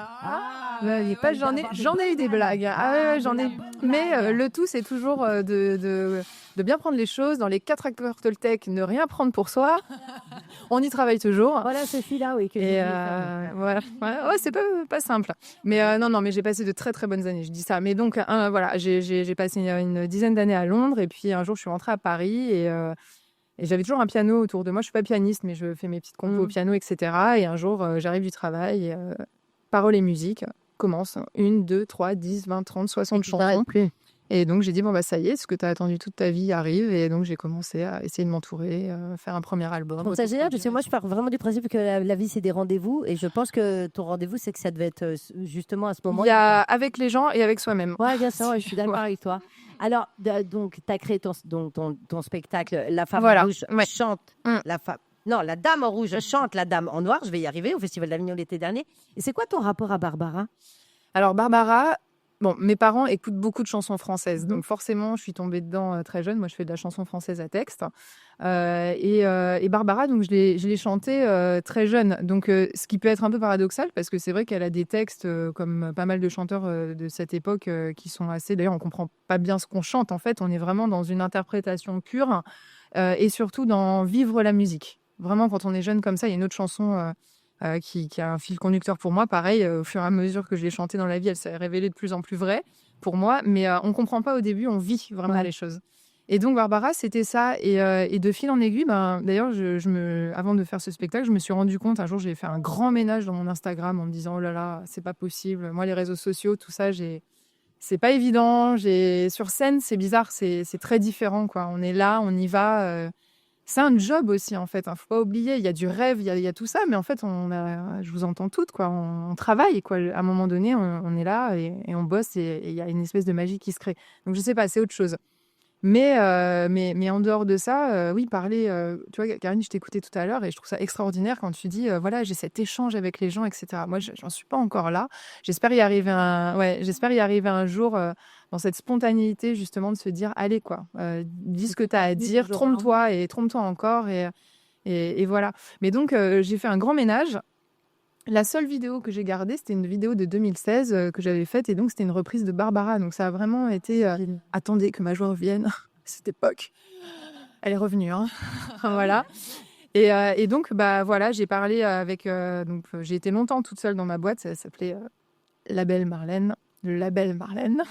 j'en ai eu des blagues. J'en ai. Mais le tout, c'est toujours de bien prendre les choses. Dans les 4 accords Toltec, ne rien prendre pour soi. On y travaille toujours. Voilà, ce fil-là, oui. Voilà. Ouais, c'est pas simple. Mais non, mais j'ai passé de très très bonnes années. Je dis ça. Mais donc, voilà, j'ai passé une dizaine d'années à Londres, et puis un jour, je suis rentrée à Paris et j'avais toujours un piano autour de moi. Je suis pas pianiste, mais je fais mes petites compos au piano, etc. Et un jour, j'arrive du travail, paroles et musique. commence. 1, 2, 3, 10, 20, 30, 60 chansons. Et donc, j'ai dit, bon, bah, ça y est, ce que tu as attendu toute ta vie arrive. Et donc, j'ai commencé à essayer de m'entourer, faire un premier album. Je trouve ça génial, parce que moi, je pars vraiment du principe que la vie, c'est des rendez-vous. Et je pense que ton rendez-vous, c'est que ça devait être justement à ce moment. Il y a avec les gens et avec soi-même. Ouais, bien sûr, je suis d'accord avec toi. Alors, donc, tu as créé ton spectacle La femme en rouge chante la femme. Non, la dame en rouge chante la dame en noir. Je vais y arriver au Festival d'Avignon l'été dernier. Et c'est quoi ton rapport à Barbara? Alors, Barbara, bon, mes parents écoutent beaucoup de chansons françaises. Donc, forcément, je suis tombée dedans très jeune. Moi, je fais de la chanson française à texte. Et Barbara, donc, je l'ai chantée très jeune. Donc, ce qui peut être un peu paradoxal, parce que c'est vrai qu'elle a des textes, comme pas mal de chanteurs de cette époque, qui sont assez... D'ailleurs, on comprend pas bien ce qu'on chante. En fait, on est vraiment dans une interprétation pure et surtout dans vivre la musique. Vraiment, quand on est jeune comme ça, il y a une autre chanson qui a un fil conducteur pour moi. Pareil, au fur et à mesure que je l'ai chantée dans la vie, elle s'est révélée de plus en plus vraie pour moi. Mais on ne comprend pas au début, on vit vraiment les choses. Et donc, Barbara, c'était ça. Et de fil en aiguille, d'ailleurs, avant de faire ce spectacle, je me suis rendu compte, un jour, j'ai fait un grand ménage dans mon Instagram en me disant, oh là là, c'est pas possible. Moi, les réseaux sociaux, tout ça, c'est pas évident. Sur scène, c'est bizarre, c'est très différent, quoi. On est là, on y va. C'est un job aussi, en fait. Faut pas oublier, il y a du rêve, il y a tout ça, mais en fait, je vous entends toutes, quoi. On travaille, quoi. À un moment donné, on est là et on bosse et il y a une espèce de magie qui se crée. Donc, je sais pas, c'est autre chose. Mais en dehors de ça, oui, parler... tu vois, Karine, je t'écoutais tout à l'heure et je trouve ça extraordinaire quand tu dis, voilà, j'ai cet échange avec les gens, etc. Moi, j'en suis pas encore là. J'espère y arriver un jour dans cette spontanéité, justement, de se dire, allez, quoi, dis ce que tu as à dire, trompe-toi et trompe-toi encore. Et voilà. Mais donc, j'ai fait un grand ménage. La seule vidéo que j'ai gardée, c'était une vidéo de 2016 que j'avais faite. Et donc, c'était une reprise de Barbara. Donc, ça a vraiment été... attendez que ma joie revienne. Cette époque, elle est revenue. Hein. Voilà. Et donc, voilà, j'ai parlé avec... donc, j'ai été longtemps toute seule dans ma boîte. Ça s'appelait Label Marlène. Le label Marlène.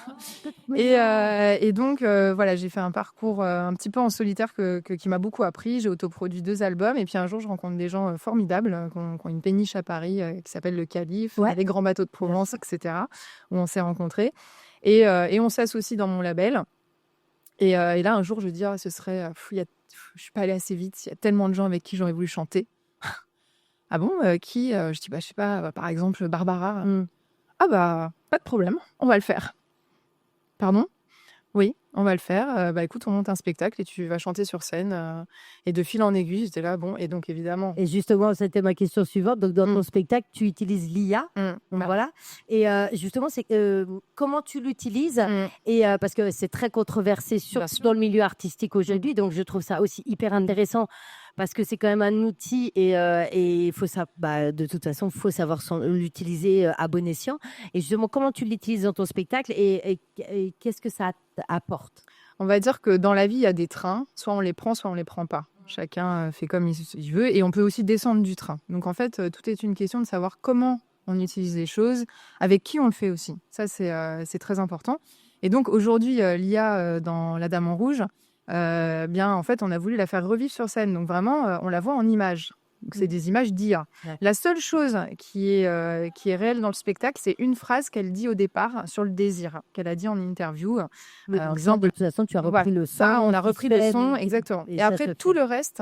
Et donc, voilà, j'ai fait un parcours un petit peu en solitaire qui m'a beaucoup appris. J'ai autoproduit 2 albums. Et puis un jour, je rencontre des gens formidables qui ont une péniche à Paris qui s'appelle Le Calife, les grands bateaux de Provence, etc., où on s'est rencontrés. Et on s'associe dans mon label. Et là, un jour, je me dis, ce serait... je suis pas allée assez vite. Il y a tellement de gens avec qui j'aurais voulu chanter. Ah bon qui Je dis, je sais pas, par exemple, Barbara. Ah pas de problème, on va le faire. Pardon ? Oui, on va le faire. Écoute, on monte un spectacle et tu vas chanter sur scène. Et de fil en aiguille, j'étais là, bon, et donc évidemment... Et justement, c'était ma question suivante. Donc, dans ton spectacle, tu utilises l'IA. Voilà. Et justement, c'est comment tu l'utilises et parce que c'est très controversé, surtout dans le milieu artistique aujourd'hui. Donc, je trouve ça aussi hyper intéressant parce que c'est quand même un outil et faut ça, de toute façon, il faut savoir l'utiliser à bon escient. Et justement, comment tu l'utilises dans ton spectacle et qu'est-ce que ça apporte? On va dire que dans la vie, il y a des trains. Soit on les prend, soit on les prend pas. Chacun fait comme il veut. Et on peut aussi descendre du train. Donc, en fait, tout est une question de savoir comment on utilise les choses, avec qui on le fait aussi. Ça, c'est très important. Et donc, aujourd'hui, l'IA dans La Dame en Rouge, en fait, on a voulu la faire revivre sur scène. Donc, vraiment, on la voit en images. Donc, c'est des images d'IA. La seule chose qui est réelle dans le spectacle, c'est une phrase qu'elle dit au départ sur le désir, qu'elle a dit en interview. En disant, de toute façon, tu as repris le son. On a repris le son, exactement. Et après, tout le reste,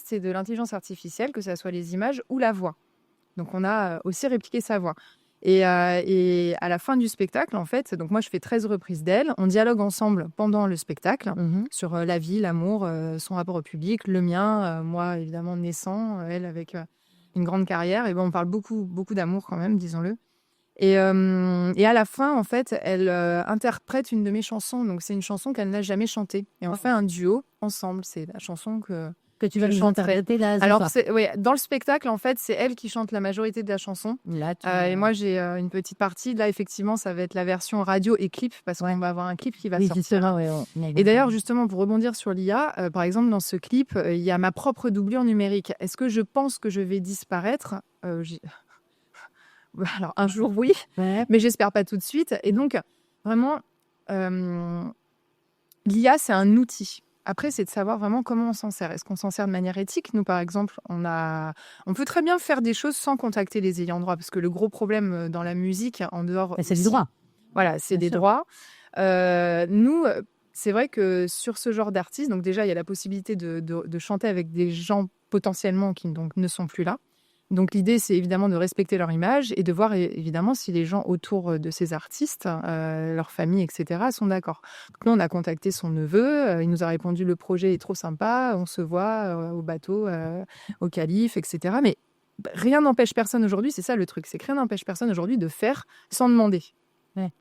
c'est de l'intelligence artificielle, que ce soit les images ou la voix. Donc, on a aussi répliqué sa voix. Et à la fin du spectacle, en fait, donc moi, je fais 13 reprises d'elle. On dialogue ensemble pendant le spectacle sur la vie, l'amour, son rapport au public, le mien, moi, évidemment, naissant, elle avec une grande carrière. Et on parle beaucoup, beaucoup d'amour quand même, disons-le. Et à la fin, en fait, elle interprète une de mes chansons. Donc, c'est une chanson qu'elle n'a jamais chantée. Et on fait un duo ensemble. C'est la chanson que tu vas nous interpréter là. Alors, dans le spectacle, en fait, c'est elle qui chante la majorité de la chanson. Là, et moi, j'ai une petite partie. Là, effectivement, ça va être la version radio et clip, parce qu'on va avoir un clip qui va sortir. Et d'ailleurs, justement, pour rebondir sur l'IA, par exemple, dans ce clip, il y a ma propre doublure numérique. Est-ce que je pense que je vais disparaître Alors, un jour, oui, mais j'espère pas tout de suite. Et donc, vraiment, l'IA, c'est un outil. Après, c'est de savoir vraiment comment on s'en sert. Est-ce qu'on s'en sert de manière éthique? Nous, par exemple, on peut très bien faire des choses sans contacter les ayants droit, parce que le gros problème dans la musique, en dehors Mais c'est du aussi, droit. voilà, c'est Bien des sûr. droits. Nous, c'est vrai que sur ce genre d'artistes, donc déjà, il y a la possibilité de chanter avec des gens potentiellement qui donc ne sont plus là. Donc l'idée, c'est évidemment de respecter leur image et de voir évidemment si les gens autour de ces artistes, leur famille, etc., sont d'accord. Donc nous, on a contacté son neveu, il nous a répondu le projet est trop sympa, on se voit au bateau, au Calife, etc. Mais rien n'empêche personne aujourd'hui, c'est ça le truc, c'est que rien n'empêche personne aujourd'hui de faire sans demander. Ouais.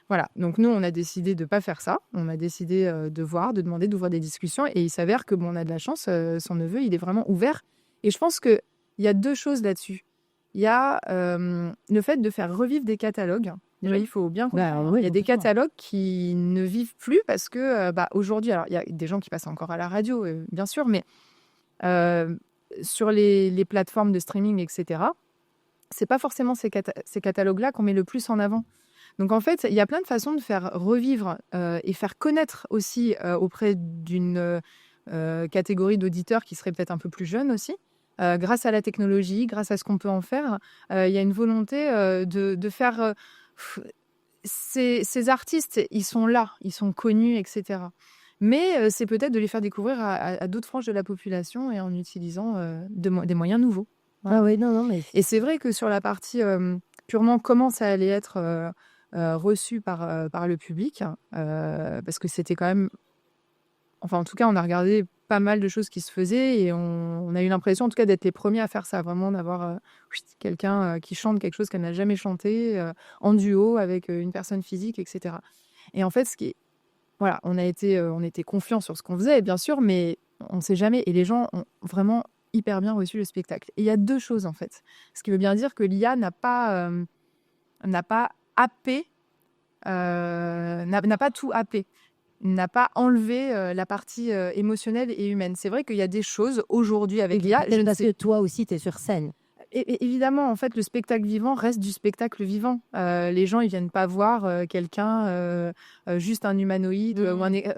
Voilà, donc nous, on a décidé de ne pas faire ça. On a décidé de voir, de demander, d'ouvrir des discussions. Et il s'avère que, bon, on a de la chance, son neveu, il est vraiment ouvert. Et je pense qu'il y a deux choses là-dessus. Il y a le fait de faire revivre des catalogues. Déjà, il faut bien comprendre. Oui, Il y a des complètement. catalogues qui ne vivent plus parce que, aujourd'hui, alors, il y a des gens qui passent encore à la radio, bien sûr, mais sur les plateformes de streaming, etc., c'est pas forcément ces catalogues-là qu'on met le plus en avant. Donc en fait, il y a plein de façons de faire revivre et faire connaître aussi auprès d'une catégorie d'auditeurs qui seraient peut-être un peu plus jeunes aussi. Grâce à la technologie, grâce à ce qu'on peut en faire, il y a une volonté de faire... ces artistes, ils sont là, ils sont connus, etc. Mais c'est peut-être de les faire découvrir à d'autres franges de la population et en utilisant des moyens nouveaux. Ah oui, non, mais Et c'est vrai que sur la partie purement comment ça allait être reçu par le public, parce que c'était quand même... Enfin, en tout cas, on a regardé pas mal de choses qui se faisaient et on a eu l'impression, en tout cas, d'être les premiers à faire ça, vraiment d'avoir quelqu'un qui chante quelque chose qu'elle n'a jamais chanté, en duo avec une personne physique, etc. Et en fait, voilà, on était confiants sur ce qu'on faisait, bien sûr, mais on ne sait jamais. Et les gens ont vraiment hyper bien reçu le spectacle. Et il y a deux choses, en fait. Ce qui veut bien dire que l'IA n'a pas happé, n'a pas tout happé, n'a pas enlevé la partie émotionnelle et humaine. C'est vrai qu'il y a des choses aujourd'hui avec l'IA. peut-être parce que toi aussi, tu es sur scène. Et évidemment, en fait, le spectacle vivant reste du spectacle vivant. Les gens, ils viennent pas voir quelqu'un, juste un humanoïde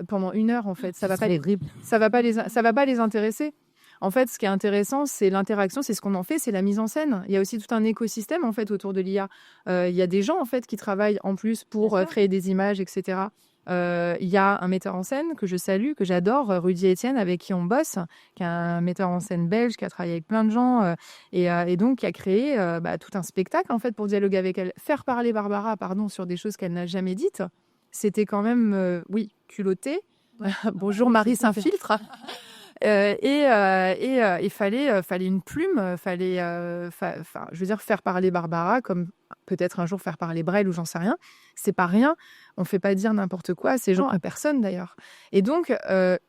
pendant 1 heure, en fait. Ça va pas les intéresser. En fait, ce qui est intéressant, c'est l'interaction, c'est ce qu'on en fait, c'est la mise en scène. Il y a aussi tout un écosystème, en fait, autour de l'IA. Il y a des gens, en fait, qui travaillent en plus pour créer des images, etc. Il y a un metteur en scène que je salue, que j'adore, Rudy Etienne, avec qui on bosse, qui est un metteur en scène belge, qui a travaillé avec plein de gens, et donc qui a créé tout un spectacle, en fait, pour dialoguer avec elle. Faire parler Barbara, sur des choses qu'elle n'a jamais dites, c'était quand même, culotté. Bonjour Marie Saint-Filtre. Il fallait une plume, je veux dire, faire parler Barbara comme peut-être un jour faire parler Brel ou j'en sais rien. C'est pas rien. On fait pas dire n'importe quoi à ces gens, à personne d'ailleurs. Et donc,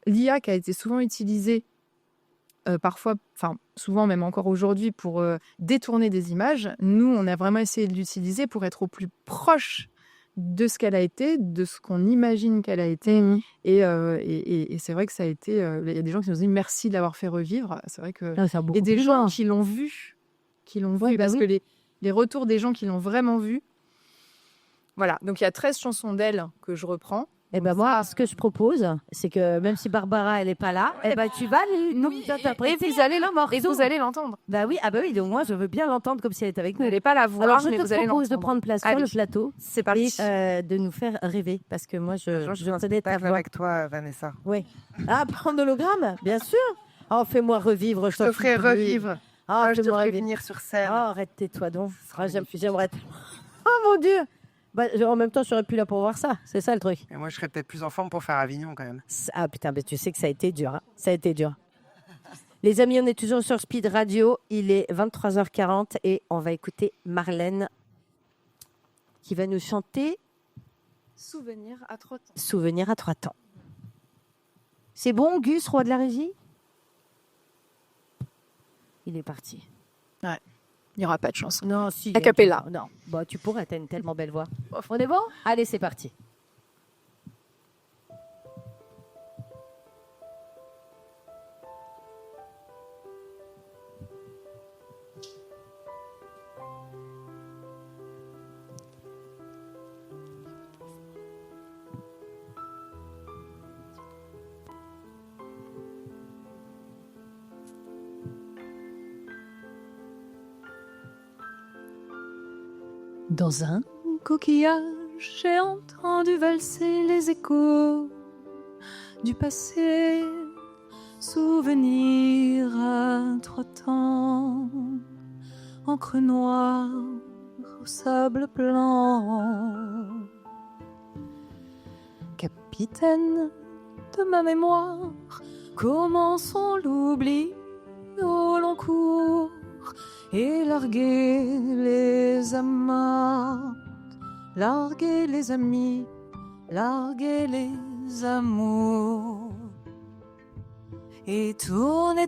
l'IA qui a été souvent utilisée, parfois, souvent même encore aujourd'hui, pour détourner des images, nous, on a vraiment essayé de l'utiliser pour être au plus proche de ce qu'elle a été, de ce qu'on imagine qu'elle a été. Et c'est vrai que ça a été... Il y a des gens qui nous disent merci de l'avoir fait revivre. C'est vrai que... Il Et des gens qui l'ont vu. Parce que les retours des gens qui l'ont vraiment vu... Voilà, donc il y a 13 chansons d'elle que je reprends. Et ben moi, ce que je propose, c'est que même si Barbara, elle est pas là, tu vas nous interpréter. Et vous allez vous allez l'entendre. Bah oui, donc moi, je veux bien l'entendre comme si elle était avec nous. Vous n'allez pas la voir, Alors, je mais te vous allez propose de l'entendre. prendre place sur Allez. le plateau C'est parti. et de nous faire rêver, parce que moi, je reconnais ta voix. avec toi, Vanessa. Oui. Ah, prendre l'hologramme, bien sûr. Oh, fais-moi revivre. Je te ferai revivre. Ah, je te fais-moi ferai revivre. venir sur scène. Oh, arrête, tais-toi donc. J'aimerais. Oh mon Dieu. En même temps, je serais plus là pour voir ça. C'est ça le truc. Et moi, je serais peut-être plus en forme pour faire Avignon quand même. Ah putain, mais tu sais que ça a été dur. Hein. Ça a été dur. Les amis, on est toujours sur Speed Radio. Il est 23h40 et on va écouter Marlène qui va nous chanter Souvenir à 3 temps. Souvenir à 3 temps. C'est bon, Gus, roi de la régie? Il est parti. Ouais. Il n'y aura pas de chanson. Non, si. A cappella. Non. Bah, tu pourrais, t'as une tellement belle voix. On est bon? Allez, c'est parti. Dans un coquillage, j'ai entendu valser les échos du passé, souvenir à trottant, encre noire au sable blanc. Capitaine de ma mémoire, commençons l'oubli au long cours et larguer les amas, larguer les amis, larguer les amours. Et tourne,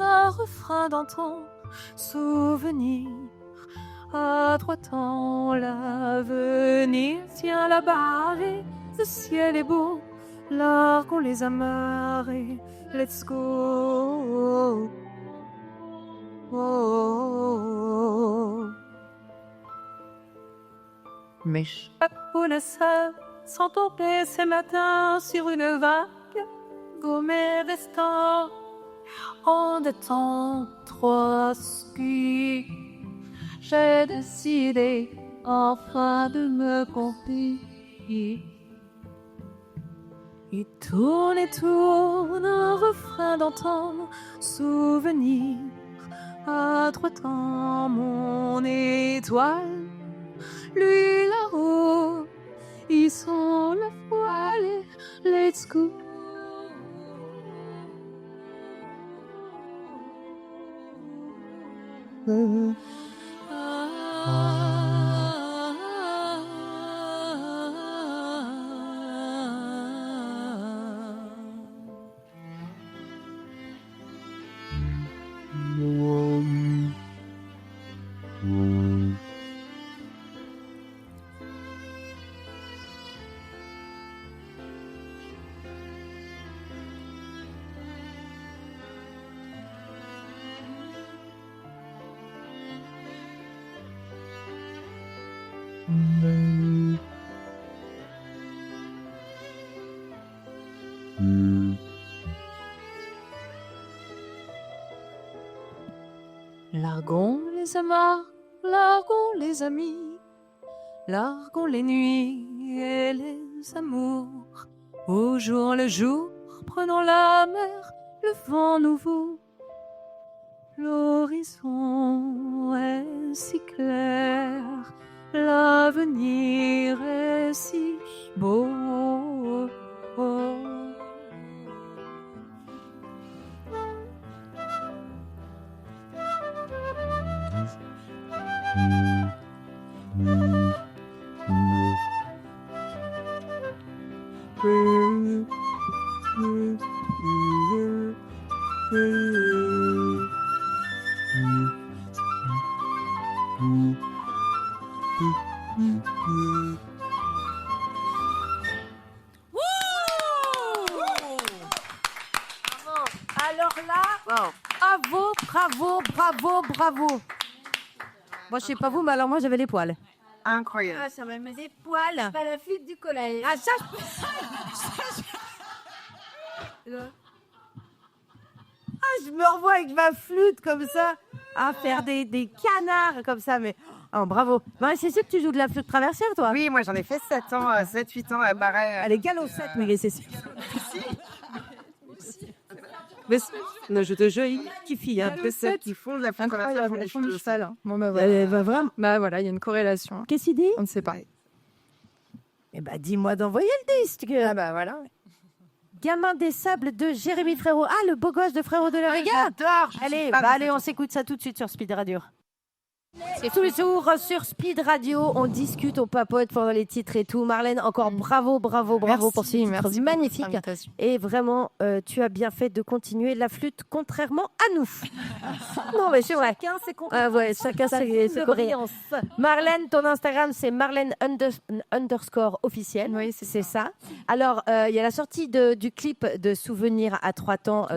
un refrain d'antan, souvenir à trois temps. L'avenir tient la barre et le ciel est beau, largons les amarrés, let's go. Oh. Mes chapeaux de sable sont tombés ce matin sur une vague, gommée d'estin, en des temps trop obscurs. J'ai décidé enfin de me confier. Et tourne, un refrain d'antan, souvenir à trois temps. Mon étoile, lui là-haut, ils sont la voile, let's go. Largons les amas, largons les amis, largons les nuits et les amours. Au jour le jour, prenons la mer, le vent nouveau. L'horizon est si clair, l'avenir est si beau. Alors là, bravo. Moi, je sais pas vous, mais alors moi, j'avais les poils. Incroyable. Ah, ça m'a mis des poils. Pas la flûte du collège. Ah, ça, je me revois avec ma flûte comme ça, à faire des canards comme ça, mais oh, bravo. Ben, c'est sûr que tu joues de la flûte traversière, toi. Oui, moi j'en ai fait 7-8 ans à Marais. Elle est galop 7, mais c'est sûr. Mais non, je te jure, Qui fille, hein. qui font de la flûte traversière. Incroyable, elles font du sale. Bon, bah Elle voilà. va vraiment. Bah voilà, il y a une corrélation. Qu'est-ce qu'il dit? On ne sait pas. Eh ben, dis-moi d'envoyer le disque. Ah bah voilà. Gamin des sables de Jérémy Frérot. Ah, le beau gosse de Frérot de la Riga. J'adore. Allez, on s'écoute ça tout de suite sur Speed Radio. Et tous les jours sur Speed Radio, on discute, on papote pendant les titres et tout. Marlène, encore bravo pour ce titre magnifique. Et vraiment, tu as bien fait de continuer la flûte, contrairement à nous. Non, mais c'est vrai. Chacun ses Chacun ses coréens. Marlène, ton Instagram, c'est Marlène _ officiel. Oui, c'est ça. Alors, il y a la sortie du clip de Souvenirs à 3 temps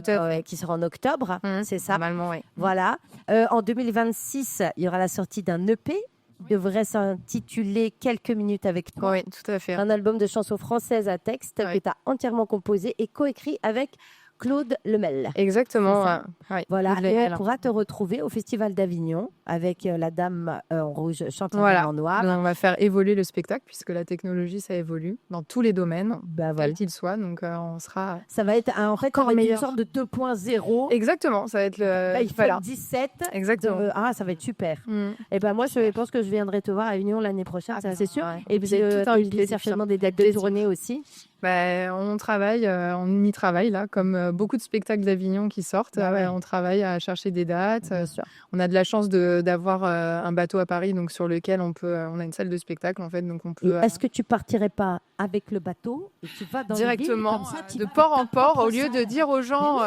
qui sera en octobre. C'est ça. Normalement, oui. Voilà. En 2026, il y aura la sortie d'un EP. Il devrait s'intituler Quelques minutes avec toi. Oui, tout à fait. Un album de chansons françaises à texte que tu as entièrement composé et coécrit avec Claude Lemel. Exactement. C'est ça. Ouais. Voilà, Claude et Lemel. on pourra te retrouver au Festival d'Avignon avec la dame en rouge chantée Voilà. en noir. On va faire évoluer le spectacle puisque la technologie, ça évolue dans tous les domaines, Bah voilà. quel qu'il soit. Donc, on sera... Ça va être en fait Encore ça va être une meilleur. sorte de 2.0. Exactement, ça va être le... iPhone voilà. 17. Exactement. Ah, ça va être super. Mm. Et ben moi, je pense que je viendrai te voir à Avignon l'année prochaine, Ah, ça bah, c'est sûr. ouais. Et vous Tout avez invité, certainement des dates de tournée aussi. On travaille, on y travaille là, comme beaucoup de spectacles d'Avignon qui sortent. Bah ouais. On travaille à chercher des dates. Bien sûr. On a de la chance d'avoir un bateau à Paris, donc sur lequel on a une salle de spectacle en fait, donc on Et peut est-ce que tu partirais pas avec le bateau et tu vas dans les villes, directement comme ça, tu de vas port en ta port propre au lieu salle. de dire aux gens.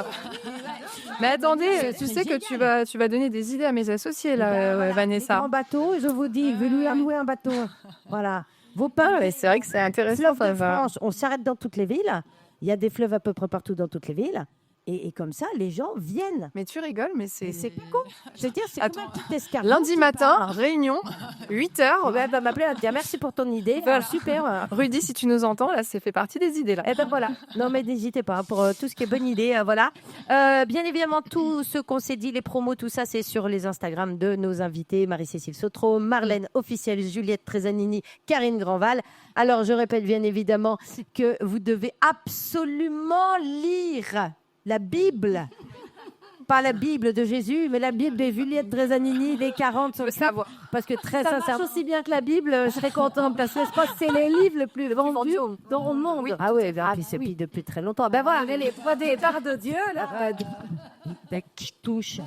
Mais attendez, tu C'est sais que génial. tu vas donner des idées à mes associés là, Ben voilà, Vanessa. Les grands bateaux, je vous dis, je vais lui louer un bateau. Voilà. Vos pains, Mais c'est vrai que c'est intéressant. fleuve Ça de va. France, on s'arrête dans toutes les villes. Il y a des fleuves à peu près partout dans toutes les villes. Et comme ça, les gens viennent. Mais tu rigoles, mais Et c'est pas con. Je veux dire, c'est Attends. comme un petit escargot. lundi qui matin, part. réunion, 8h. Elle va m'appeler, elle va me dire merci pour ton idée. Voilà. Super. Rudy, si tu nous entends, là, c'est fait partie des idées là. Eh ben voilà. Non mais n'hésitez pas pour tout ce qui est bonne idée. Voilà. Bien évidemment, tout ce qu'on s'est dit, les promos, tout ça, c'est sur les Instagram de nos invités Marie-Cécile Sautreau, Marlène officielle, Juliette Trezanini, Karine Grandval. Alors je répète bien évidemment que vous devez absolument lire la Bible. Pas la Bible de Jésus, mais la Bible de Juliette Trezanini, les 40 sur le savoir. Parce que très Ça marche sincèrement. aussi bien que la Bible, je serais contente parce que je crois que c'est les livres les plus vendus dans le monde. Ah oui, puis c'est puis depuis très longtemps. Ben voilà. On est les trois départs de Dieu, là. Qui touche.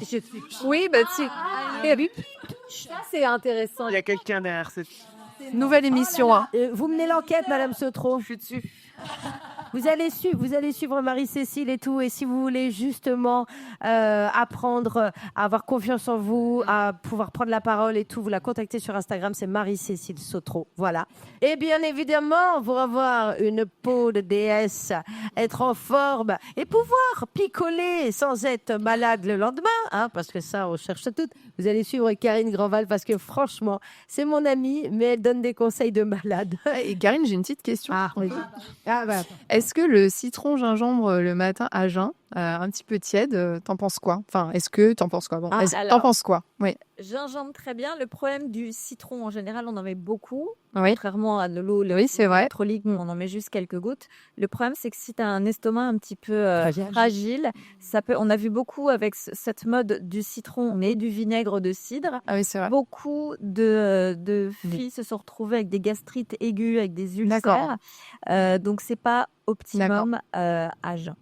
Oui, bah tu Ça, c'est intéressant. Il y a quelqu'un derrière cette. nouvelle émission. Hein. Vous menez l'enquête, Madame Sautreau. Je suis dessus. Vous allez suivre Marie-Cécile et tout. Et si vous voulez justement apprendre à avoir confiance en vous, à pouvoir prendre la parole et tout, vous la contactez sur Instagram, c'est Marie-Cécile Sautreau. Voilà. Et bien évidemment, pour avoir une peau de déesse, être en forme et pouvoir picoler sans être malade le lendemain, hein, parce que ça, on cherche toutes. Vous allez suivre Karine Grandval parce que franchement, c'est mon amie, mais elle donne des conseils de malade. Et Karine, j'ai une petite question. Ah, oui. Ah, bah. Est-ce que le citron gingembre le matin à jeun, un petit peu tiède, t'en penses quoi? Enfin, est-ce que t'en penses quoi? Bon, Ah, est-ce- alors- t'en penses quoi? Oui. Gingembre, très bien. Le problème du citron, en général, on en met beaucoup. Oui. Contrairement à de l'eau Oui, c'est vrai. électrolyte, on en met juste quelques gouttes. Le problème, c'est que si tu as un estomac un petit peu fragile, ça peut. On a vu beaucoup avec cette mode du citron et du vinaigre de cidre. Ah oui, c'est vrai. Beaucoup de filles se sont retrouvées avec des gastrites aiguës, avec des ulcères. D'accord. Donc, c'est pas optimum à jeun.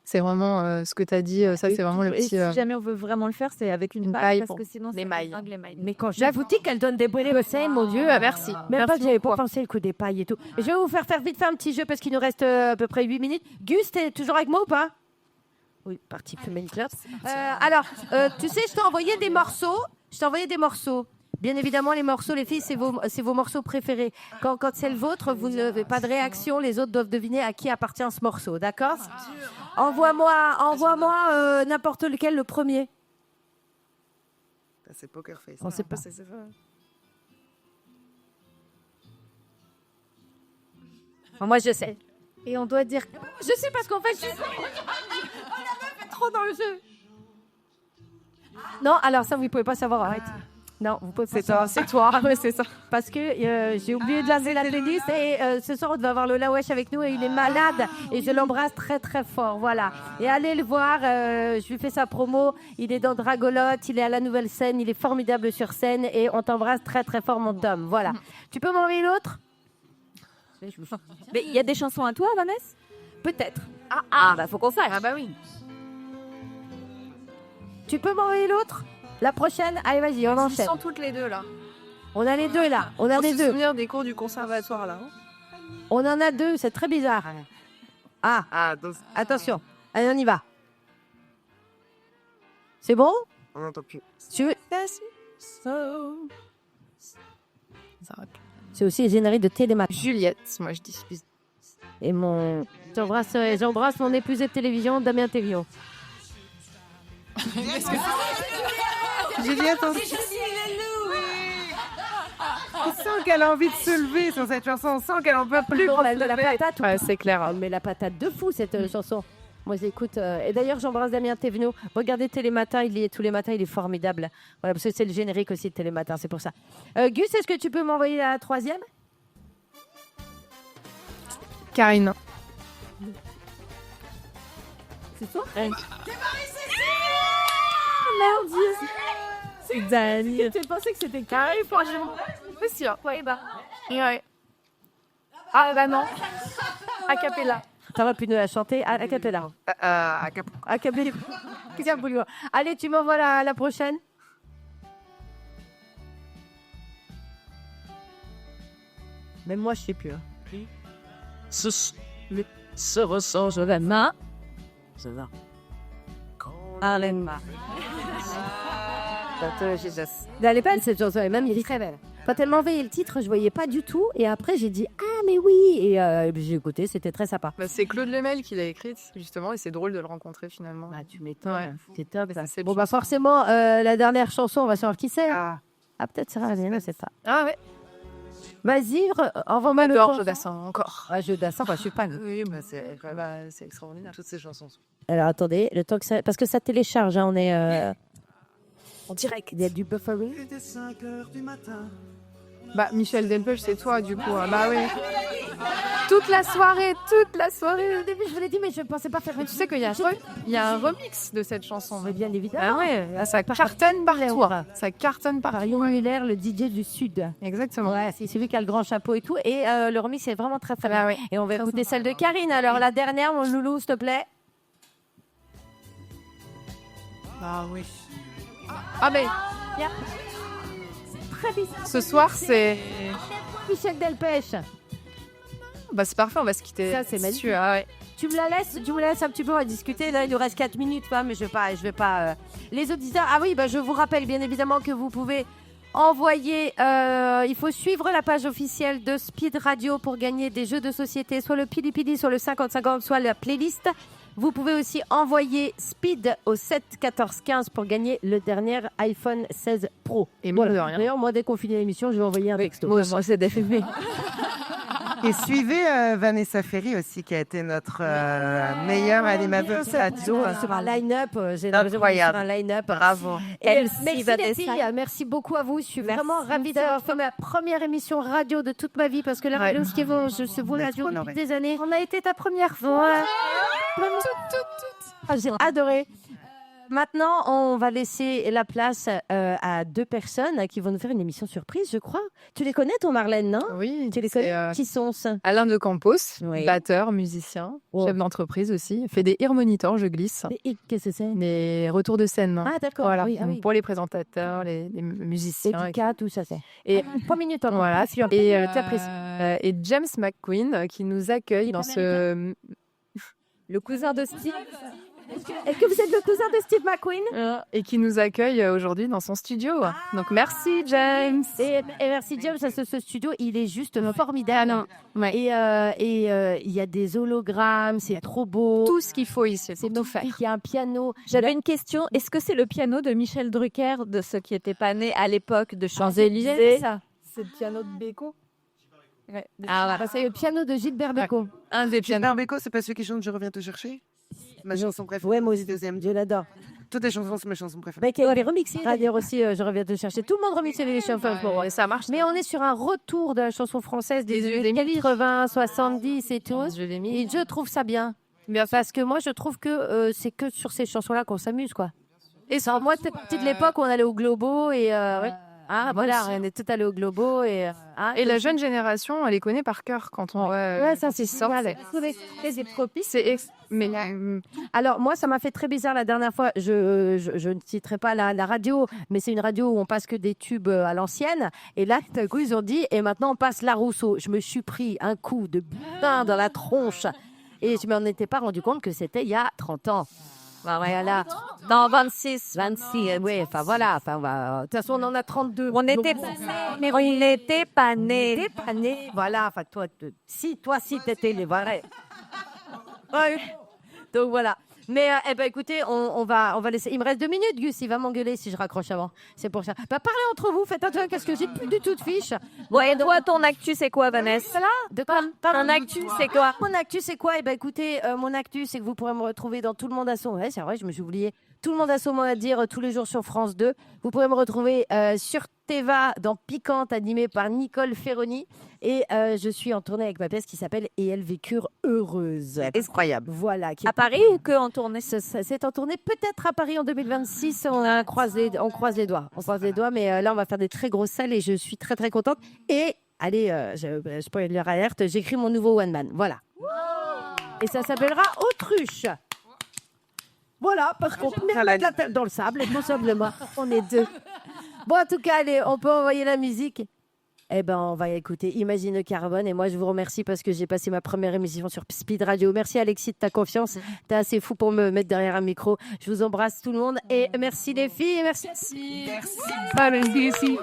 C'est vraiment ce que tu as dit, ça c'est vraiment le Et petit... si jamais on veut vraiment le faire, c'est avec une une paille, paille parce pour que sinon, les ça mailles. déglingue les mailles. Mais quand je vous dis qu'elle donne des bons conseils, mon Dieu, merci. Même Merci pas que j'avais pas beaucoup. pensé le coup des pailles et tout. Je vais vous faire vite faire un petit jeu parce qu'il nous reste à peu près 8 minutes. Gus, t'es toujours avec moi ou pas? Oui, parti fumer une clope. Alors, tu sais, je t'ai envoyé des morceaux. Bien évidemment, les morceaux, les filles, c'est vos morceaux préférés. Quand c'est le vôtre, vous n'avez pas de réaction. Les autres doivent deviner à qui appartient ce morceau, d'accord? Envoie-moi n'importe lequel, le premier. C'est Poker Face. On sait pas. Moi, je sais. Et on doit dire Je sais parce qu'en fait, on a fait trop dans le jeu. Non, alors ça, vous ne pouvez pas savoir. Arrête. Non, vous pouvez pas savoir. C'est toi, ouais, c'est ça. Parce que j'ai oublié de lancer la playlist et ce soir, on devait avoir le Lawesh avec nous et il est malade et je l'embrasse très très fort. Voilà. Et allez le voir, je lui fais sa promo. Il est dans Dragolotte, il est à la nouvelle scène, il est formidable sur scène et on t'embrasse très très fort, mon Tom. Voilà. Tu peux m'envoyer l'autre? Mais il y a des chansons à toi, Vanessa? Peut-être. Bah faut qu'on sache. Ah bah oui. Tu peux m'envoyer l'autre? La prochaine? Allez, vas-y, on Ils enchaîne. sont toutes les deux là. On a les deux là. On a On les se deux. souvenir des cours du conservatoire là. On en a deux, c'est très bizarre. Ah, Ah, donc, attention. Allez, on y va. C'est bon? on n'entend plus. Tu veux- Ça rappelle. C'est aussi le générique de Télémat. Juliette, moi je dis. Et j'embrasse mon épouse de télévision, Damien Thévion. Juliette, on sent qu'elle a envie de se lever sur cette chanson. On sent qu'elle en peut plus. Non, elle met la patate. Ouais, c'est clair. Elle met la patate de fou, cette chanson. Moi, j'écoute. Et d'ailleurs, j'embrasse Damien Thévenot. Regardez Télématin, il y est tous les matins, il est formidable. Voilà, parce que c'est le générique aussi de Télématin, c'est pour ça. Gus, est-ce que tu peux m'envoyer la 3e? Karine. C'est toi? C'est Daniel. Tu pensais que c'était Karine, franchement? C'est sûr. Ouais, bah. Ouais. Ah, bah non. A cappella. T'aurais pu nous la chanter à cappella. A cappella. À cappella. Allez, tu m'envoies la prochaine. Même moi, je sais plus. Se ressent, je vais main. Je vais. Alema. Elle est belle cette chanson, elle est même très belle. Quand elle m'a envoyé le titre, je voyais pas du tout. Et après, j'ai dit ah mais oui. Et j'ai écouté, c'était très sympa. Bah, c'est Claude Lemel qui l'a écrite, justement, et c'est drôle de le rencontrer finalement. Bah, tu m'étonnes. Ouais. C'est top. Ça. C'est Bon bah forcément, la dernière chanson, on va savoir qui c'est. Ah peut-être c'est Ralena, c'est ça. Ah ouais. Vas-y, envoie-moi le J'adore temps. Jeu Dassin encore. Ah, Jeu Dassin, je suis pas. Oui, bah, c'est extraordinaire, toutes ces chansons. Alors attendez, le temps que ça, parce que ça télécharge, hein, on est en direct. Il y a du buffering. Bah Michel Delpech, c'est toi du coup. Bah oui. Toute la soirée. Au début, je vous l'ai dit, mais je ne pensais pas faire. Mais tu sais qu'il y a un remix de cette chanson. Mais bien évidemment. Ah ouais, ça cartonne partout. Ça cartonne partout. Marion Muller, le DJ du Sud. Exactement. Ouais, c'est celui qui a le grand chapeau et tout. Et le remix est vraiment très fun. Bah oui. Et on va écouter celle de Karine. Alors la dernière, mon loulou, s'il te plaît. Ah oui. Ah mais Très bizarre. ce soir c'est Michel Delpech. bah c'est parfait, on va se quitter. Ça, c'est magnifique. Ah ouais. Tu me la laisses un petit peu, on va discuter. Là, il nous reste 4 minutes, mais je vais pas. Les auditeurs, ah oui, bah, je vous rappelle bien évidemment que vous pouvez envoyer. Il faut suivre la page officielle de Speed Radio pour gagner des jeux de société, soit le Pili Pili, soit le 50-50, soit la playlist. Vous pouvez aussi envoyer Speed au 7 14 15 pour gagner le dernier iPhone 16 Pro. Et moi de rien. D'ailleurs, moi, dès qu'on finit l'émission, je vais envoyer un texto. Moi, c'est des Et suivez Vanessa Ferry aussi, qui a été notre meilleure animatrice radio. Sur un line-up, j'ai l'impression qu'on est sur un line-up. Bravo. Et merci les filles, merci beaucoup à vous. Je suis vraiment ravie d'avoir fait ma première émission radio de toute ma vie parce que la radio, ce qui vaut, je se vaut la radio depuis des années. On a été ta première fois. Ouais. Ah, j'ai adoré. Maintenant, on va laisser la place à 2 personnes qui vont nous faire une émission surprise, je crois. Tu les connais, toi, Marlène, non? Oui. Tu les connais? Qui sont-ce? Alain de Campos, Oui. batteur, musicien, Oh. chef d'entreprise aussi, fait des ear monitors, je glisse. Qu'est-ce que c'est? Des retours de scène. Ah, d'accord. Voilà, Oui, ah oui. pour les présentateurs, les musiciens. Et K, tout ça, c'est. Et 3 minutes, encore. voilà. tu apprécies. Et James McQueen qui nous accueille dans ce. Le cousin de Steve. Est-ce que vous êtes le cousin de Steve McQueen? Et qui nous accueille aujourd'hui dans son studio. Donc merci James. Et merci James, ce studio, il est juste formidable. Ouais. Et il y a des hologrammes, c'est trop beau. Tout ce qu'il faut ici. C'est nos faire. Il y a un piano. J'avais une question. Est-ce que c'est le piano de Michel Drucker, de ceux qui n'étaient pas nés à l'époque de Champs-Élysées? C'est le piano de Beko. Ouais. Ah, c'est le piano de Gilbert Bécaud. Un des pianos. Gilbert Bécaud, c'est pas celui qui chante Je reviens te chercher? Ma chanson préférée. Ouais, moi aussi, deuxième, Dieu l'adore. Toutes les chansons, c'est mes chansons préférées. Mais qui est remixé. D'ailleurs aussi, je reviens te chercher. Tout le monde remixait les chansons. Et ça marche. Mais on est sur un retour de la chanson française des années 80, 70 et tout. Je l'ai mis. Et je trouve ça bien. Parce que moi, je trouve que c'est que sur ces chansons-là qu'on s'amuse, quoi. Et ça, moi, c'était partie de l'époque où on allait au Globo et... voilà, on est tout allé au Globo et la jeune génération, elle les connaît par cœur quand on. Ouais, ça c'est sorti. C'est propice. Mais alors moi, ça m'a fait très bizarre la dernière fois. Je ne citerai pas la radio, mais c'est une radio où on passe que des tubes à l'ancienne. Et là, tout à coup, ils ont dit et maintenant on passe La Rousseau. Je me suis pris un coup de butin dans la tronche et je m'en étais pas rendu compte que c'était il y a 30 ans. Voilà. Dans 26. 26, oui, enfin voilà. De toute façon, on en a 32. On n'était pas nés, mais on n'était pas nés. Voilà, enfin, toi, si t'étais les vrais. Ouais. Donc voilà. Mais écoutez, on va laisser. Il me reste 2 minutes, Gus. Il va m'engueuler si je raccroche avant. C'est pour ça. Parlez entre vous. Faites attention parce que j'ai plus du tout de fiche. Ouais, toi, ton actu, c'est quoi, Vanessa? De quoi? Ton actu, c'est quoi? Mon actu, c'est quoi? Écoutez, mon actu, c'est que vous pourrez me retrouver dans Tout le monde à son. Ouais, c'est vrai, je me suis oublié. Tout le monde a son mot à dire tous les jours sur France 2. Vous pourrez me retrouver sur Teva dans Piquante, animé par Nicole Ferroni. Et je suis en tournée avec ma pièce qui s'appelle Et elles vécurent heureuses. Incroyable. Voilà. À Paris ou que en tournée? C'est en tournée peut-être à Paris en 2026. On croise les doigts. On croise les doigts, mais là, on va faire des très grosses salles et je suis très, très contente. Et allez, je peux leur alerte, j'écris mon nouveau One Man. Voilà. Et ça s'appellera Autruche. Voilà, parce qu'on met la tête dans le sable et tout simplement, on est deux. Bon, en tout cas, allez, on peut envoyer la musique. Eh ben, on va écouter Imagine Carbone. Et moi, je vous remercie parce que j'ai passé ma première émission sur Speed Radio. Merci, Alexis, de ta confiance. T'es assez fou pour me mettre derrière un micro. Je vous embrasse tout le monde. Et merci les filles. Merci. Merci.